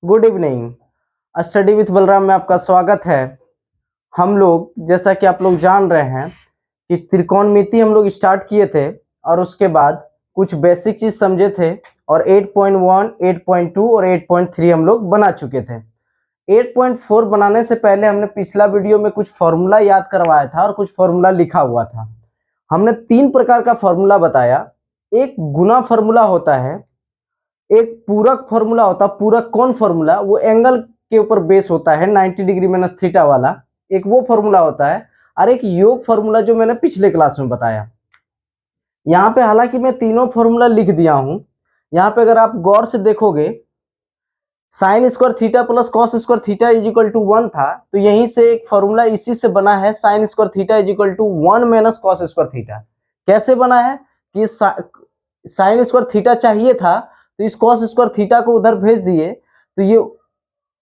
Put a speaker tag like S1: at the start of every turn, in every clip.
S1: Good evening. Study with Balram में आपका स्वागत है। हम लोग जैसा कि आप लोग जान रहे हैं कि त्रिकोणमिति हम लोग स्टार्ट किए थे और उसके बाद कुछ बेसिक चीज समझे थे और 8.1, 8.2 और 8.3 हम लोग बना चुके थे। 8.4 बनाने से पहले हमने पिछला वीडियो में कुछ फॉर्मूला याद करवाया था और कुछ फॉर्मूला लिखा हुआ था। हमने 3 प्रकार का फॉर्मूला बताया। एक गुना फॉर्मूला होता है, एक पूरक फॉर्मूला होता है। पूरक कौन फॉर्मूला? वो एंगल के ऊपर बेस होता है, 90 डिग्री माइनस थीटा वाला, एक वो फॉर्मूला होता है। और एक योग फॉर्मूला जो मैंने पिछले क्लास में बताया। यहाँ पे हालांकि मैं तीनों फॉर्मूला लिख दिया हूं। यहाँ पे अगर आप गौर से देखोगे, sine square theta plus cos square theta is equal to 1 था, तो यहीं से एक फॉर्मूला इसी से बना है, sine square theta is equal to 1 minus cos square theta. कैसे बना है कि साइन स्क्वायर थीटा चाहिए था तो इस कॉस स्क्वायर थीटा को उधर भेज दिए, तो ये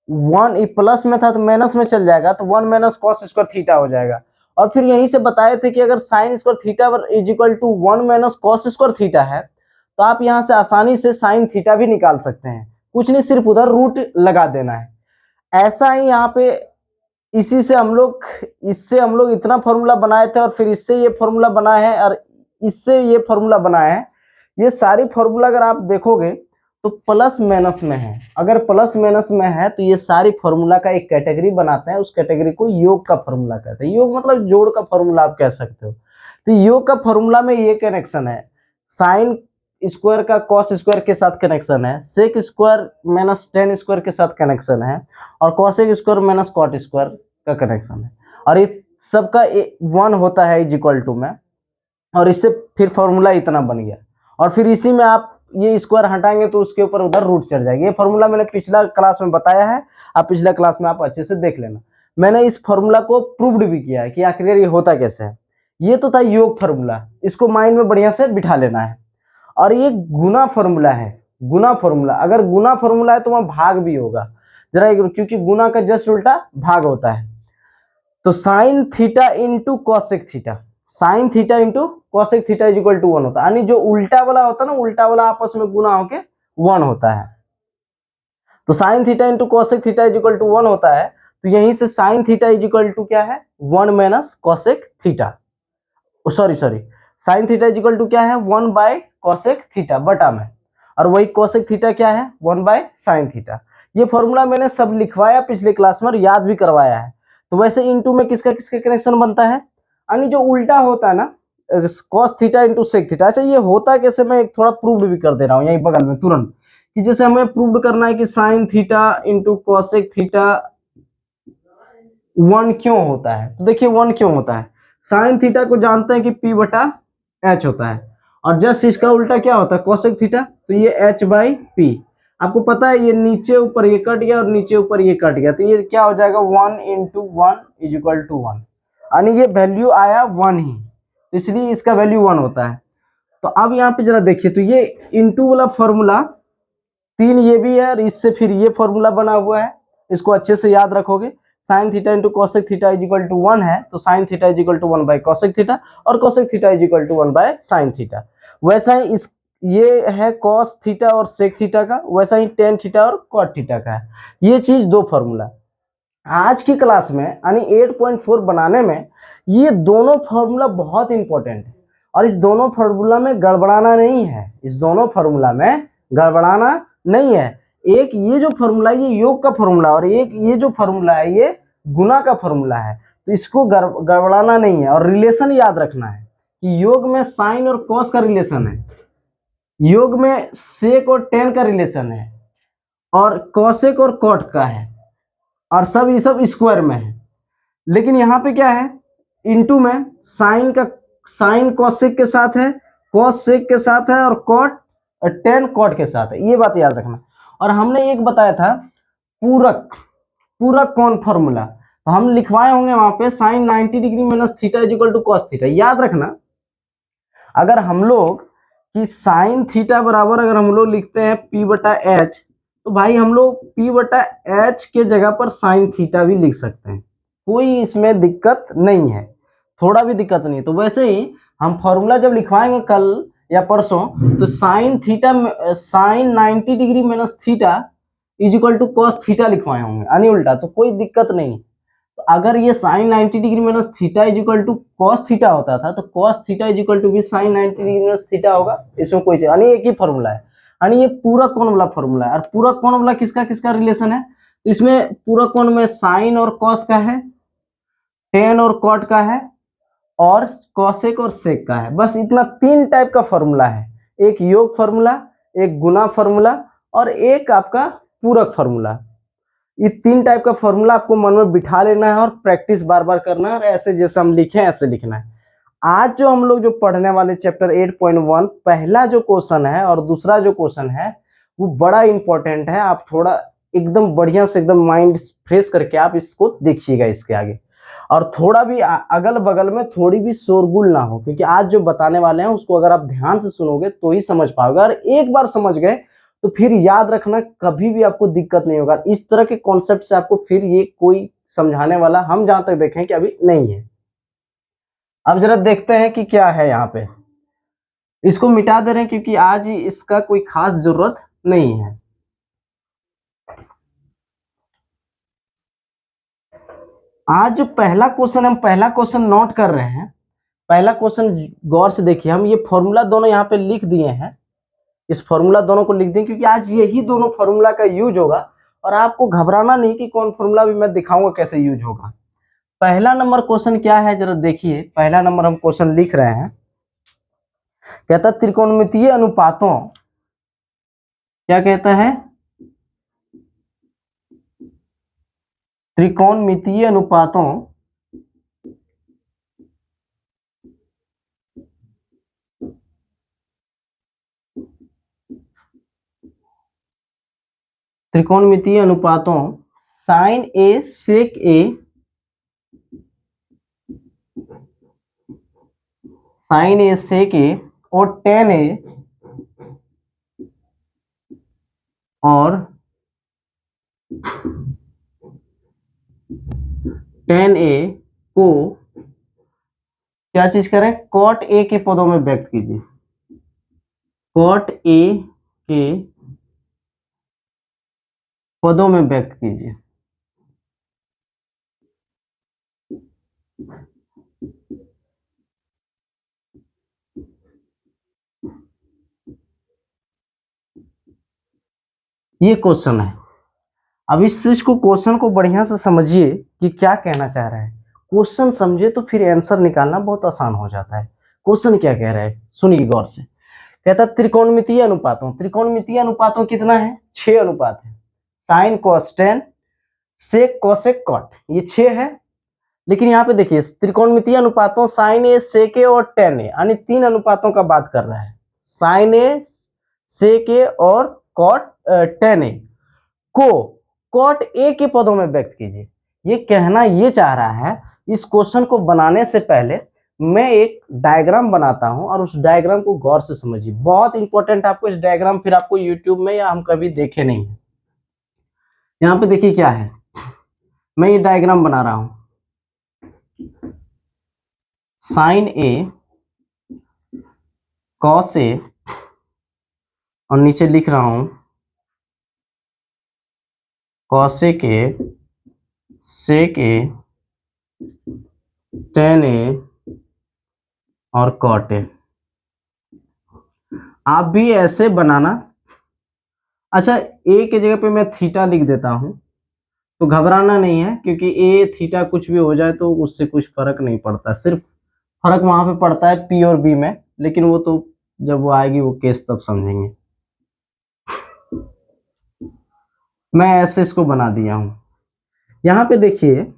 S1: 1 प्लस में था तो माइनस में चल जाएगा, तो 1 माइनस कॉस स्क्वायर थीटा हो जाएगा। और फिर यहीं से बताए थे कि अगर sine square theta is equal to 1 minus cos square theta है, तो आप यहां से आसानी से साइन थीटा भी निकाल सकते हैं। कुछ नहीं, सिर्फ उधर रूट लगा देना है। ऐसा ही यहाँ पे इससे हम लोग इतना फॉर्मूला बनाए थे और फिर इससे ये फॉर्मूला बना है और इससे ये फॉर्मूला बनाया है। ये सारी फॉर्मूला अगर आप देखोगे तो प्लस माइनस में है। अगर प्लस माइनस में है तो ये सारी फॉर्मूला का एक कैटेगरी बनाते हैं, उस कैटेगरी को योग का फॉर्मूला कहते हैं। योग मतलब जोड़ का फॉर्मूला आप कह सकते हो। तो योग का फॉर्मूला में ये कनेक्शन है, साइन स्क्वायर का कॉस स्क्वायर के साथ कनेक्शन है, sec square minus tan square के साथ कनेक्शन है, और cosec square minus cot square का कनेक्शन है। और ये सबका 1 होता है इज इक्वल टू में, और इससे फिर फॉर्मूला इतना बन गया। और फिर इसी में आप ये स्क्वायर हटाएंगे तो उसके ऊपर उधर रूट चढ़ जाएगी। ये फॉर्मूला मैंने पिछला क्लास में बताया है, आप पिछला क्लास में आप अच्छे से देख लेना। मैंने इस फॉर्मूला को प्रूव्ड भी किया है कि आखिर ये होता कैसे है। ये तो था योग फॉर्मूला, इसको माइंड में बढ़िया से बिठा लेना है। और ये गुना फॉर्मूला है। गुना फॉर्मूला, अगर गुना फॉर्मूला है तो वहां भाग भी होगा जरा, क्योंकि गुना का जस्ट उल्टा भाग होता है। तो sine theta into cosec theta, sine theta into cosec theta is equal to 1 होता है। यानी जो उल्टा वाला होता है ना, उल्टा वाला आपस में गुना होके 1 होता है। तो sine theta into cosec theta is equal to 1 होता है। तो यहीं से sine theta is equal to क्या है? 1 minus cosec theta. Sorry sine theta is equal to क्या है? 1 बाय कॉसेक थीटा बटा में, और वही कॉसेक थीटा क्या है? 1 बाय साइन थीटा। ये फॉर्मूला मैंने सब लिखवाया पिछले क्लास में और याद भी करवाया है। तो वैसे इनटू में किसका किसका कनेक्शन बनता है? यानी जो उल्टा होता है ना, cos theta into sec theta. अच्छा, ये होता कैसे, मैं थोड़ा प्रूव भी कर दे रहा हूँ यहीं बगल में तुरंत, कि जैसे हमें प्रूव करना है कि sign theta into cosec theta 1 क्यों होता है। तो देखिए 1 क्यों होता है। साइन थीटा को जानते हैं कि P बटा H होता है, और जस्ट इसका उल्टा क्या होता है? Cosec theta. तो ये H बाई P। आपको पता है ये नीचे ऊपर ये कट गया और नीचे ऊपर ये कट गया, तो ये क्या हो जाएगा? 1 इंटू 1 इज इक्वल टू 1। यानी ये वैल्यू आया 1 ही, तो इसलिए इसका वैल्यू 1 होता है। तो अब यहाँ पे जरा देखिए, तो ये इंटू वाला फॉर्मूला 3 ये भी है, और इससे फिर ये फॉर्मूला बना हुआ है। इसको अच्छे से याद रखोगे। Sine theta into cosec theta is equal to 1 है, तो sine theta is equal to 1 by cosec theta, और cosec theta is equal to 1 by sine theta. वैसा ही इस ये है कॉस थीटा और सेक थीटा का, वैसा ही टेन थीटा और कॉट थीटा का है। ये चीज 2 फॉर्मूला आज की क्लास में यानी 8.4 बनाने में ये दोनों फॉर्मूला बहुत इंपॉर्टेंट है। और इस दोनों फॉर्मूला में गड़बड़ाना नहीं है, इस दोनों फॉर्मूला में गड़बड़ाना नहीं है। एक ये जो फॉर्मूला है ये योग का फॉर्मूला, और एक ये जो फॉर्मूला है ये गुना का फॉर्मूला है। तो इसको गड़बड़ाना नहीं है। और रिलेशन याद रखना है कि योग में साइन और कॉस का रिलेशन है, योग में सेक और टेन का रिलेशन है, और कॉसेक और कॉट का है, और सब ये सब स्क्वायर में है। लेकिन यहाँ पे क्या है? इनटू में साइन कॉसेक के साथ है, कॉस सेक के साथ है, और कॉट टेन कॉट के साथ है। ये बात याद रखना। और हमने एक बताया था पूरक, पूरक कौन फॉर्मूला, तो हम लिखवाए होंगे वहां पे sine 90 degree minus theta is equal to cos theta. याद रखना, अगर हम लोग कि साइन थीटा बराबर अगर हम लोग लिखते हैं P बटा H, तो भाई हम लोग P बटा H के जगह पर साइन थीटा भी लिख सकते हैं, कोई इसमें दिक्कत नहीं है, थोड़ा भी दिक्कत नहीं। तो वैसे ही हम फॉर्मूला जब लिखवाएंगे कल या परसों, तो sine 90 degree minus theta is equal to cos theta लिखवाए होंगे, यानी उल्टा, तो कोई दिक्कत नहीं। तो अगर ये sine 90 degree minus theta is equal to cos theta होता था, तो cos theta is equal to भी साइन 90 डिग्री माइनस थीटा होगा, इसमें कोई चीज, यानी एक ही फॉर्मूला है, यानी ये पूरा कोण वाला फॉर्मूला है। और पूरा कोण वाला किसका किसका रिलेशन है, तो इसमें पूरा कोण में साइन और कॉस का है, टेन और कॉट का है, और कॉसेक और सेक का है। बस इतना तीन टाइप का फॉर्मूला है, एक योग फॉर्मूला, एक गुना फॉर्मूला, और एक आपका पूरक फॉर्मूला। ये तीन टाइप का फॉर्मूला आपको मन में बिठा लेना है और प्रैक्टिस बार बार करना है, और ऐसे जैसे हम लिखे ऐसे लिखना है। आज जो हम लोग जो पढ़ने वाले चैप्टर 8.1 पहला जो क्वेश्चन है और दूसरा जो क्वेश्चन है वो बड़ा इंपॉर्टेंट है। आप थोड़ा एकदम बढ़िया से एकदम माइंड फ्रेश करके आप इसको देखिएगा इसके आगे, और थोड़ा भी अगल बगल में थोड़ी भी शोरगुल ना हो, क्योंकि आज जो बताने वाले हैं उसको अगर आप ध्यान से सुनोगे तो ही समझ पाओगे। अगर एक बार समझ गए तो फिर याद रखना, कभी भी आपको दिक्कत नहीं होगा। इस तरह के कॉन्सेप्ट से आपको फिर ये कोई समझाने वाला हम जहां तक देखें कि अभी नहीं है। अब जरा देखते हैं कि क्या है यहाँ पे। इसको मिटा दे रहे हैं क्योंकि आज इसका कोई खास जरूरत नहीं है। आज जो पहला क्वेश्चन, हम पहला क्वेश्चन नोट कर रहे हैं। पहला क्वेश्चन गौर से देखिए, हम ये फॉर्मूला दोनों यहाँ पे लिख दिए हैं, इस फॉर्मूला दोनों को लिख दें क्योंकि आज यही दोनों फॉर्मूला का यूज होगा। और आपको घबराना नहीं कि कौन फॉर्मूला भी मैं दिखाऊंगा कैसे यूज होगा। पहला नंबर क्वेश्चन क्या है जरा देखिए, पहला नंबर हम क्वेश्चन लिख रहे हैं, कहता त्रिकोणमितीय अनुपातों, क्या कहता है, त्रिकोणमितीय अनुपातों त्रिकोणमितीय अनुपातों साइन ए सेक ए, साइन ए सेक ए और टेन ए और टेन ए को क्या चीज करें, कॉट ए के पदों में व्यक्त कीजिए। कॉट ए के पदों में व्यक्त कीजिए। ये क्वेश्चन है। अब इस चीज को, क्वेश्चन को बढ़िया से समझिए कि क्या कहना चाह रहा है। क्वेश्चन समझे तो फिर आंसर निकालना बहुत आसान हो जाता है। क्वेश्चन क्या कह रहा है सुनिए गौर से। कहता त्रिकोणमितीय अनुपातों, त्रिकोणमितीय अनुपातों कितना है, 6 अनुपात है। Sine cos tan, sec cosec cot, ये 6 है। लेकिन यहाँ पे देखिए त्रिकोणमितीय अनुपातों साइन ए सेक ए और टेन ए, यानी 3 अनुपातों का बात कर रहा है। साइन ए सेक ए और कॉट टेन ए को कॉट ए के पदों में व्यक्त कीजिए। ये कहना ये चाह रहा है, इस क्वेश्चन को बनाने से पहले मैं एक डायग्राम बनाता हूं और उस डायग्राम को गौर से समझिए। बहुत इंपॉर्टेंट आपको इस डायग्राम, फिर आपको यूट्यूब में या हम कभी देखे नहीं है। यहाँ पे देखिए क्या है, मैं ये डायग्राम बना रहा हूं, साइन ए कॉस ए और नीचे लिख रहा हूं कॉसेक ए सेक ए टेन ए और कॉट ए। आप भी ऐसे बनाना। अच्छा, ए के जगह पे मैं थीटा लिख देता हूं, तो घबराना नहीं है, क्योंकि ए थीटा कुछ भी हो जाए तो उससे कुछ फर्क नहीं पड़ता। सिर्फ फर्क वहां पे पड़ता है पी और बी में, लेकिन वो तो जब वो आएगी वो केस तब समझेंगे। मैं ऐसे इसको बना दिया हूं। यहाँ पे देखिए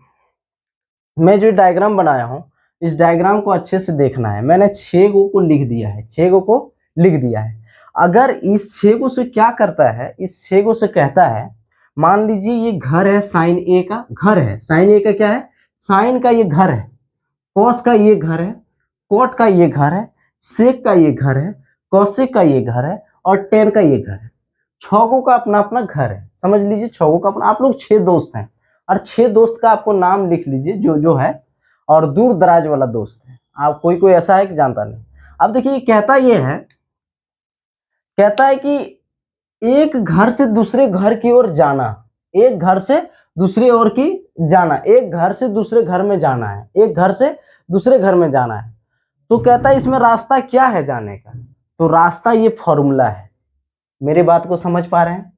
S1: मैं जो डायग्राम बनाया हूं, इस डायग्राम को अच्छे से देखना है। मैंने 6 को लिख दिया है, 6 को लिख दिया है। अगर इस 6 से क्या करता है, इस 6 से कहता है, मान लीजिए ये घर है, साइन ए का घर है। साइन ए का क्या है, साइन का ये घर है, कॉस का ये घर है, कॉट का ये घर है, सेक का ये घर है, कॉसेक का ये घर है और टेन का ये घर है। 6 का अपना अपना घर है, समझ लीजिए 6 का अपना। आप लोग 6 दोस्त हैं और 6 दोस्त का आपको नाम लिख लीजिए जो जो है, और दूर दराज वाला दोस्त है। आप कोई कोई ऐसा है कि जानता नहीं। अब देखिए कहता ये है, कहता है कि एक घर से दूसरे घर की ओर जाना, एक घर से दूसरी ओर की जाना, एक घर से दूसरे घर में जाना है, एक घर से दूसरे घर में जाना है। तो कहता है इसमें रास्ता क्या है जाने का, तो रास्ता ये फॉर्मूला है। मेरी बात को समझ पा रहे हैं?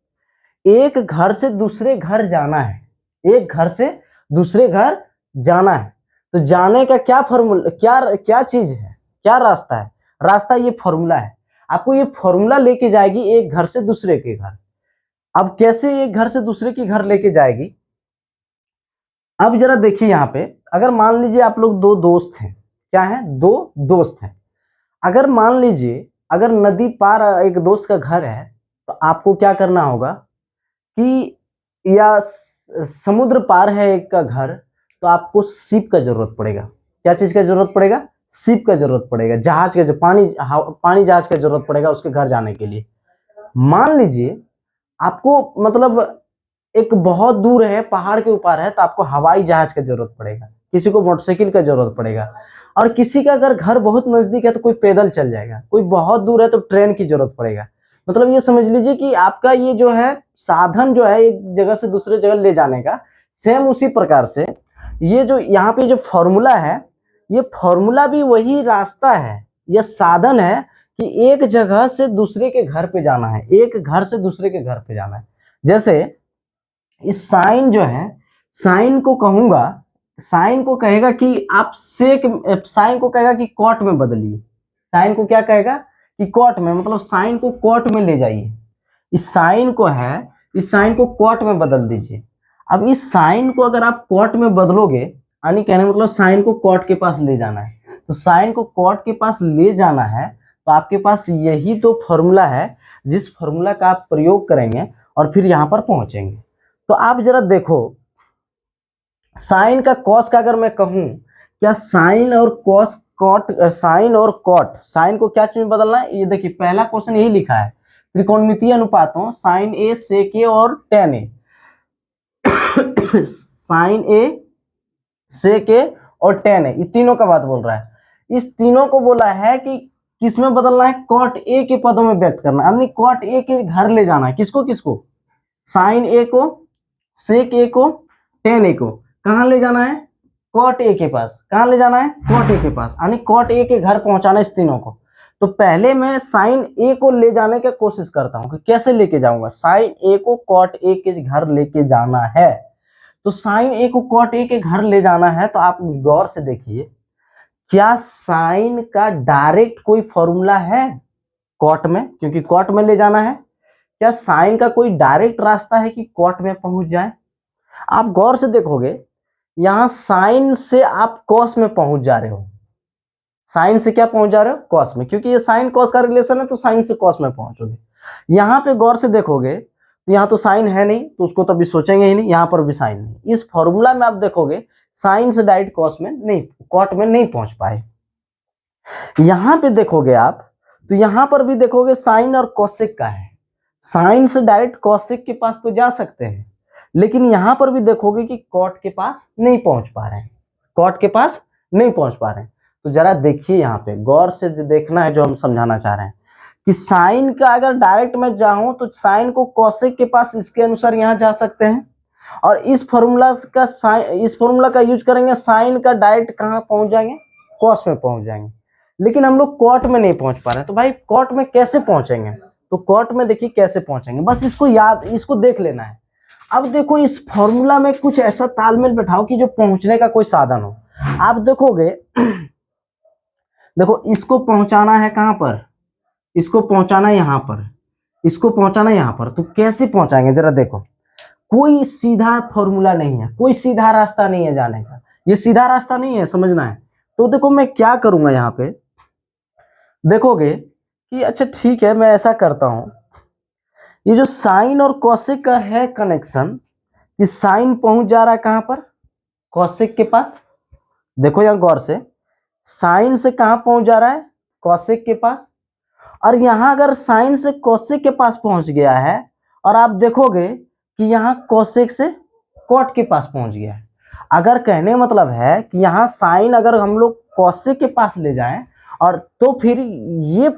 S1: एक घर से दूसरे घर जाना है, एक घर से दूसरे घर जाना है, तो जाने का क्या फॉर्मूला, क्या क्या चीज है, क्या रास्ता है? रास्ता ये फॉर्मूला है। आपको ये फॉर्मूला लेके जाएगी एक घर से दूसरे के घर। अब कैसे एक घर से दूसरे के घर लेके जाएगी? अब जरा देखिए यहाँ पे, अगर मान लीजिए आप लोग दो दोस्त हैं, क्या है, दो दोस्त हैं। अगर मान लीजिए अगर नदी पार एक दोस्त का घर है, तो आपको क्या करना होगा कि, या समुद्र पार है एक का घर, तो आपको शिप का जरूरत पड़ेगा। क्या चीज का जरूरत पड़ेगा? शिप का जरूरत पड़ेगा, जहाज का, जो पानी जहाज का जरूरत पड़ेगा उसके घर जाने के लिए। मान लीजिए आपको मतलब एक बहुत दूर है, पहाड़ के ऊपर है, तो आपको हवाई जहाज का जरूरत पड़ेगा, किसी को मोटरसाइकिल का जरूरत पड़ेगा, और किसी का अगर घर बहुत नजदीक है तो कोई पैदल चल जाएगा, कोई बहुत दूर है तो ट्रेन की जरूरत पड़ेगा। मतलब ये समझ लीजिए कि आपका ये जो है साधन जो है एक जगह से दूसरे जगह ले जाने का, सेम उसी प्रकार से ये जो यहाँ पे जो फॉर्मूला है, ये फॉर्मूला भी वही रास्ता है, यह साधन है कि एक जगह से दूसरे के घर पे जाना है, एक घर से दूसरे के घर पे जाना है। जैसे इस साइन जो है, साइन को कहूंगा, साइन को कहेगा कि आप सेक, साइन को कहेगा कि कॉट में बदलिए, साइन को क्या कहेगा कि कॉट में, मतलब साइन को कॉट में ले जाइए। इस साइन को है, इस साइन को कॉट में बदल दीजिए। अब इस साइन को अगर आप कॉट में बदलोगे, यानी कहने मतलब साइन को कॉट के पास ले जाना है, तो साइन को कॉट के पास ले जाना है, तो आपके पास यही तो फॉर्मूला है जिस फॉर्मूला का आप प्रयोग करेंगे और फिर यहां पर पहुंचेंगे। तो आप जरा देखो, साइन का कॉस का अगर मैं कहूं, क्या साइन और कॉस, कॉट, साइन और कॉट, साइन को क्या चीज में बदलना है? ये देखिए पहला क्वेश्चन यही लिखा है, त्रिकोणमितीय अनुपातों साइन ए, सेक ए और टेन ए। साइन ए, सेक ए और टेन ए, ये तीनों का बात बोल रहा है। इस तीनों को बोला है कि किसमें बदलना है? कॉट ए के पदों में व्यक्त करना, यानी कॉट ए के घर ले जाना है। किसको किसको? साइन ए को, सेक ए को, टेन ए को कहां ले जाना है? कॉट ए के पास। कहां ले जाना है? कॉट ए के पास, यानी कॉट ए के घर पहुंचाना इस तीनों को। तो पहले मैं साइन ए को ले जाने की कोशिश करता हूं कि कैसे लेके जाऊंगा। साइन ए को कॉट ए के घर लेके जाना है, तो साइन ए को कॉट ए के घर ले जाना है, तो आप गौर से देखिए, क्या साइन का डायरेक्ट कोई फॉर्मूला है कॉट में, क्योंकि कॉट में ले जाना है? क्या साइन का कोई डायरेक्ट रास्ता है कि कॉट में पहुंच जाए? आप गौर से देखोगे, यहां साइन से आप कॉस में पहुंच जा रहे हो। साइन से क्या पहुंच जा रहे हो? कॉस में, क्योंकि ये साइन कॉस का रिलेशन है, तो साइन से कॉस में पहुंचोगे। यहां पे गौर से देखोगे तो यहां तो साइन है नहीं, तो उसको तो अभी सोचेंगे ही नहीं, यहां पर भी साइन नहीं। इस फॉर्मूला में आप देखोगे साइन से डायरेक्ट कॉस में नहीं, कॉट में नहीं पहुंच पाए। यहां पे देखोगे आप, तो यहां पर भी देखोगे साइन और कॉसेक का है, साइन से डायरेक्ट कॉसेक के पास तो जा सकते हैं, लेकिन यहां पर भी देखोगे कि कॉट के पास नहीं पहुंच पा रहे हैं, कॉट के पास नहीं पहुंच पा रहे हैं। तो जरा देखिए यहाँ पे गौर से देखना है जो हम समझाना चाह रहे हैं, कि साइन का अगर डायरेक्ट मैं जाऊं तो साइन को कॉसेक के पास इसके अनुसार यहां जा सकते हैं, और इस फॉर्मूला का साइन, इस फॉर्मूला का यूज करेंगे, साइन का डायरेक्ट कहां पहुंच जाएंगे? कॉस में पहुंच जाएंगे। लेकिन हम लोग कॉट में नहीं पहुंच पा रहे हैं, तो भाई कॉट में कैसे पहुंचेंगे? तो कॉट में देखिए कैसे पहुंचेंगे, बस इसको याद, इसको देख लेना है। अब देखो इस फॉर्मूला में कुछ ऐसा तालमेल बैठाओ कि जो पहुंचने का कोई साधन हो। आप देखोगे, देखो इसको पहुंचाना है कहां पर? इसको पहुंचाना है यहां पर, इसको पहुंचाना है यहां पर, तो कैसे पहुंचाएंगे जरा देखो। कोई सीधा फॉर्मूला नहीं है, कोई सीधा रास्ता नहीं है जाने का, ये सीधा रास्ता नहीं है, समझना है। तो देखो मैं क्या करूंगा, यहाँ पे देखोगे कि अच्छा ठीक है, मैं ऐसा करता हूं, ये जो साइन और कॉसेक का है कनेक्शन, कि साइन पहुंच जा रहा है कहां पर? कॉसेक के पास। देखो यहां गौर से, साइन से कहां पहुंच जा रहा है? कॉसेक के पास। और यहां अगर साइन से कॉसेक के पास पहुंच गया है, और आप देखोगे कि यहां कॉसेक से कॉट के पास पहुंच गया है। अगर कहने मतलब है कि यहां साइन अगर हम लोग कॉसेक के पास ले जाएं और तो फिर ये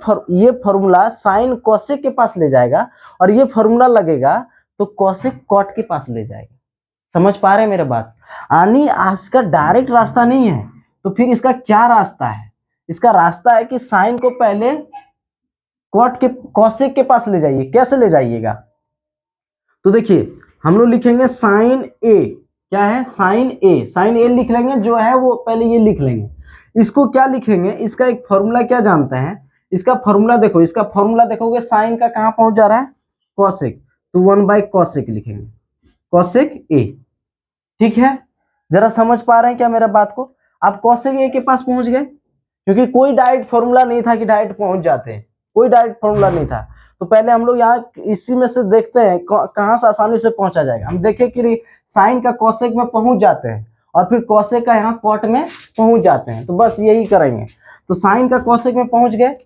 S1: फॉर्मूला साइन कोसेक के पास ले जाएगा और ये फॉर्मूला लगेगा तो कोसेक कॉट के पास ले जाएगा। समझ पा रहे हैं मेरे बात? यानी इसका डायरेक्ट रास्ता नहीं है, तो फिर इसका क्या रास्ता है? इसका रास्ता है कि साइन को पहले कॉट के कोसेक के पास ले जाइए। कैसे ले जाइएगा? तो देखिए हम लोग लिखेंगे साइन ए। क्या है? साइन ए। साइन ए लिख लेंगे, जो है वो पहले ये लिख लेंगे। इसको क्या लिखेंगे? इसका एक फॉर्मूला क्या जानते हैं? इसका फॉर्मूला देखो, इसका फॉर्मूला देखोगे साइन का कहां पहुंच जा रहा है? कोसेक। तो 1/कोसेक लिखेंगे, कोसेक ए। ठीक है, जरा समझ पा रहे हैं क्या मेरा बात को? आप कोसेक ए के पास पहुंच गए, क्योंकि कोई डायरेक्ट फॉर्मूला नहीं था कि डायरेक्ट पहुंच जाते हैं, कोई डायरेक्ट फॉर्मूला नहीं था। तो पहले हम लोग यहाँ इसी में से देखते हैं कहां से आसानी से पहुंचा जाएगा। हम देखें कि साइन का कोसेक में पहुंच जाते हैं और फिर कोसेक का यहाँ कॉट में पहुंच जाते हैं, तो बस यही करेंगे। तो साइन का कोसेक में पहुंच गए।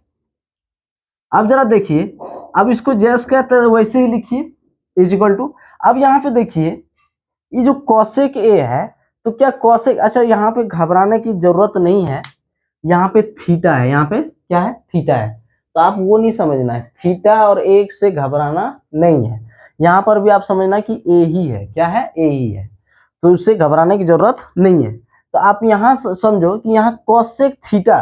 S1: अब जरा देखिए, अब इसको जैसे कहते हैं वैसे ही लिखिए, इज इक्वल टू। अब यहाँ पे देखिए ये जो कोसेक ए है, तो क्या कोसेक, अच्छा यहाँ पे घबराने की जरूरत नहीं है, यहाँ पे थीटा है, यहाँ पे क्या है? थीटा है। तो आप वो नहीं समझना है, थीटा और एक से घबराना नहीं है। यहाँ पर भी आप समझना कि ए ही है। क्या है? ए ही है, तो उससे घबराने की जरूरत नहीं है। तो आप यहाँ समझो कि यहाँ कोसेक थीटा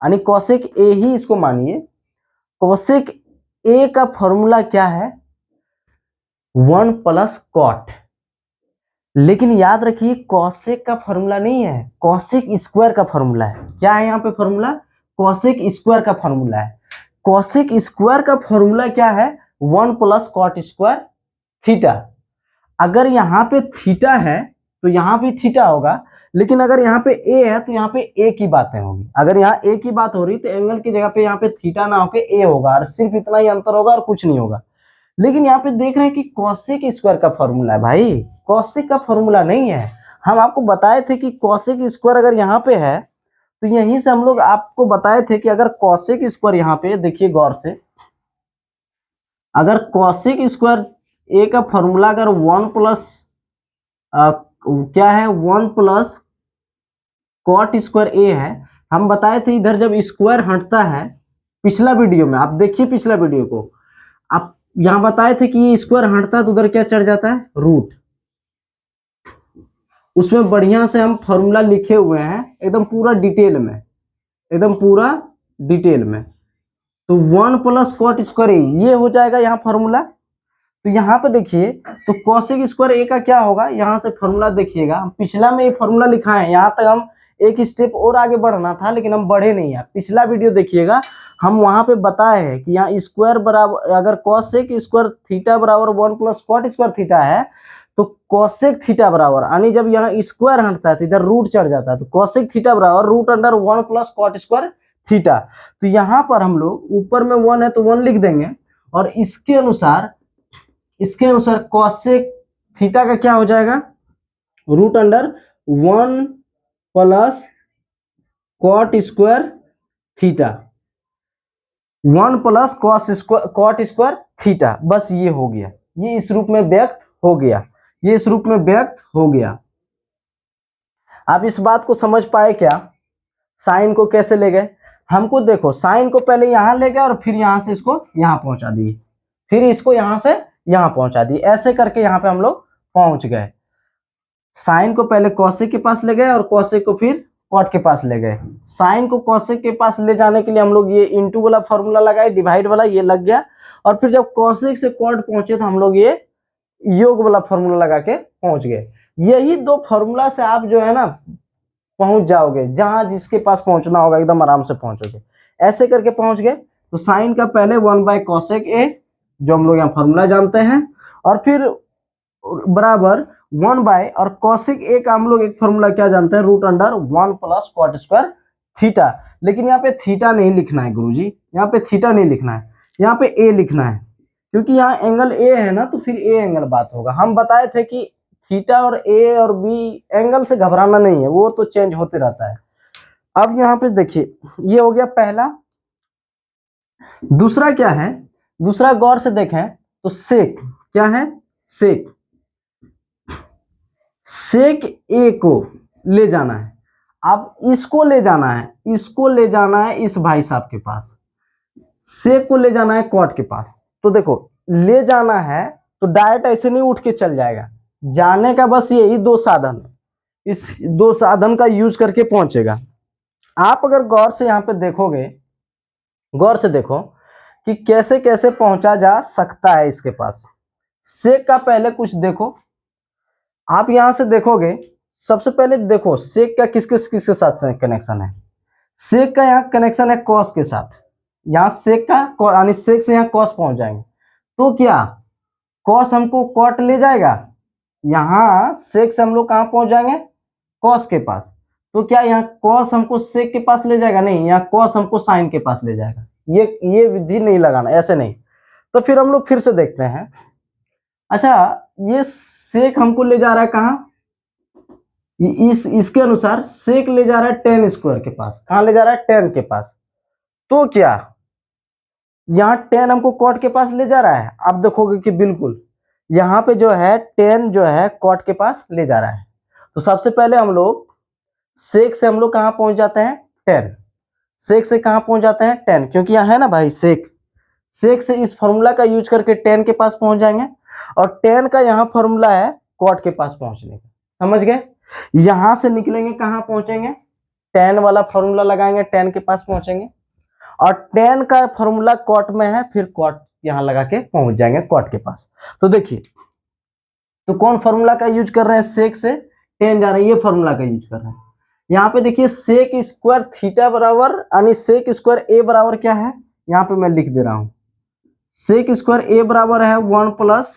S1: यानी कोसेक ए ही इसको मानिए। कोसेक ए का फॉर्मूला क्या है? 1+कॉट। लेकिन याद रखिए कोसेक का फॉर्मूला नहीं है, कोसेक स्क्वायर का फॉर्मूला है। क्या है यहाँ पे फॉर्मूला? कोसेक स्क्वायर का फॉर्मूला है। कोसेक स्क्वायर का फॉर्मूला क्या है? 1+कॉट² थीटा। अगर यहाँ पे थीटा है तो यहाँ भी थीटा होगा, लेकिन अगर यहाँ पे ए है तो यहाँ पे ए की बातें होगी। अगर यहाँ ए की बात हो रही तो एंगल की जगह पे यहाँ पे थीटा ना होके ए होगा, और सिर्फ इतना ही अंतर होगा और कुछ नहीं होगा। लेकिन यहाँ पे देख रहे हैं कि कोसेक स्क्वायर का फॉर्मूला है भाई, कोसेक का फॉर्मूला नहीं है। हम आपको बताए थे कि कोसेक स्क्वायर अगर यहाँ पे है, तो यहीं से हम लोग आपको बताए थे कि अगर कोसेक स्क्वायर यहाँ पे देखिए गौर से, अगर कोसेक स्क्वायर ए का फॉर्मूला अगर 1+ क्या है? 1+कॉट² ए है। हम बताए थे इधर जब स्क्वायर हटता है, पिछला वीडियो में आप देखिए, पिछला वीडियो को आप यहां बताए थे कि स्क्वायर हटता है तो उधर क्या चढ़ जाता है? रूट। उसमें बढ़िया से हम फॉर्मूला लिखे हुए हैं, एकदम पूरा डिटेल में, एकदम पूरा डिटेल में। तो 1+कॉट² ए ये हो जाएगा यहाँ फॉर्मूला। तो यहाँ पे देखिए, तो कोसेक स्क्वायर ए का क्या होगा? यहाँ से फॉर्मूला देखिएगा, हम पिछला में ये फॉर्मूला लिखा है। यहाँ तक हम एक स्टेप और आगे बढ़ना था, लेकिन हम बढ़े नहीं है। पिछला वीडियो देखिएगा, हम वहां पे बताए हैं कि यहाँ स्क्वायर बराबर, अगर कोसेक स्क्वायर थीटा बराबर 1+कॉट² थीटा है, तो कोसेक थीटा बराबर, यानी जब यहाँ स्क्वायर हटता है तो इधर रूट चढ़ जाता है, तो कोसेक थीटा बराबर √1+कॉट² थीटा। तो यहाँ पर हम लोग ऊपर में 1 है तो 1 लिख देंगे, और इसके अनुसार कोसेक थीटा का क्या हो जाएगा? √1+कॉट² थीटा, 1+कॉट² थीटा। बस ये हो गया, ये इस रूप में व्यक्त हो गया, ये इस रूप में व्यक्त हो गया। आप इस बात को समझ पाए क्या? साइन को कैसे ले गए? हमको देखो, साइन को पहले यहां ले गए और फिर यहां से इसको यहां पहुंचा दिए, फिर इसको यहां से यहां पहुंचा दिए, ऐसे करके यहां पे हम लोग पहुंच गए। साइन को पहले कोसेक के पास ले गए और कोसेक को फिर कॉट के पास ले गए। साइन को कोसेक के पास ले जाने के लिए हम लोग ये इंटू वाला फॉर्मूला लगाए, डिवाइड वाला ये लग गया, और फिर जब कोसेक से कॉट पहुंचे तो हम लोग ये योग वाला फॉर्मूला लगा के पहुंच गए। यही दो फॉर्मूला से आप जो है ना पहुंच जाओगे, जहां जिसके पास पहुंचना होगा एकदम आराम से पहुंचोगे। ऐसे करके पहुंच गए। तो साइन का पहले 1/कोसेक ए, जो हम लोग यहाँ फॉर्मूला जानते हैं, और फिर बराबर 1/ और कोसेक ए का हम लोग एक फॉर्मूला क्या जानते हैं? √1+कॉट² थीटा। लेकिन यहाँ पे थीटा नहीं लिखना है गुरुजी, यहाँ पे थीटा नहीं लिखना है, यहाँ पे ए लिखना है, क्योंकि यहाँ एंगल ए है ना, तो फिर ए एंगल बात होगा। हम बताए थे कि थीटा और ए और बी एंगल से घबराना नहीं है, वो तो चेंज होते रहता है। अब यहाँ पे देखिए, ये हो गया पहला। दूसरा क्या है? दूसरा गौर से देखें तो सेक, क्या है? सेक, सेक ए को ले जाना है। आप इसको ले जाना है, इसको ले जाना है इस भाई साहब के पास, सेक को ले जाना है कॉट के पास। तो देखो ले जाना है तो डायरेक्ट ऐसे नहीं उठ के चल जाएगा, जाने का बस यही दो साधन, इस दो साधन का यूज करके पहुंचेगा। आप अगर गौर से यहाँ पे देखोगे, गौर से देखो कि कैसे कैसे पहुंचा जा सकता है इसके पास। सेक का पहले कुछ देखो, आप यहां से देखोगे, सबसे पहले देखो सेक का किसके किसके साथ कनेक्शन है। सेक का यहाँ कनेक्शन है कॉस के साथ, यहाँ सेक का यानी सेक से यहाँ कॉस पहुंच जाएंगे, तो क्या कॉस हमको कॉट ले जाएगा, यहाँ सेक से हम लोग कहाँ पहुंच जाएंगे, कॉस के पास। तो क्या यहाँ कॉस हमको सेक के पास ले जाएगा, नहीं, यहाँ कॉस हमको साइन के पास ले जाएगा। ये विधि नहीं लगाना, ऐसे नहीं। तो फिर हम लोग फिर से देखते हैं। अच्छा, ये सेक हमको ले जा रहा है कहाँ, इसके अनुसार सेक ले जा रहा है टेन स्क्वायर के पास। कहाँ ले जा रहा है, टेन के पास। तो क्या यहाँ टेन हमको कॉट के पास ले जा रहा है, आप देखोगे कि बिल्कुल यहाँ पे जो है टेन जो है कॉट के पास ले जा रहा है। तो सबसे पहले हम लोग सेक से हम लोग कहाँ पहुंच जाते हैं, टेन। सेक से कहाँ पहुंच जाते हैं, टेन, क्योंकि यहाँ है ना भाई सेक, सेक से इस फॉर्मूला का यूज करके टेन के पास पहुंच जाएंगे, और टेन का यहाँ फॉर्मूला है कॉट के पास पहुंचने का, समझ गए। यहां से निकलेंगे कहाँ पहुंचेंगे, टेन वाला फॉर्मूला लगाएंगे, टेन के पास पहुंचेंगे, और टेन का फॉर्मूला कॉट में है, फिर कॉट यहां लगा के पहुंच जाएंगे कॉट के पास। तो देखिए, तो कौन फॉर्मूला का यूज कर रहे हैं, सेक से टेन जा रहे हैं, ये फॉर्मूला का यूज कर रहे हैं। यहाँ पे देखिए सेक स्क्वायर थीटा बराबर यानी सेक स्क्वायर ए बराबर क्या है, यहाँ पे मैं लिख दे रहा हूं, सेक स्क्वायर ए बराबर है 1 प्लस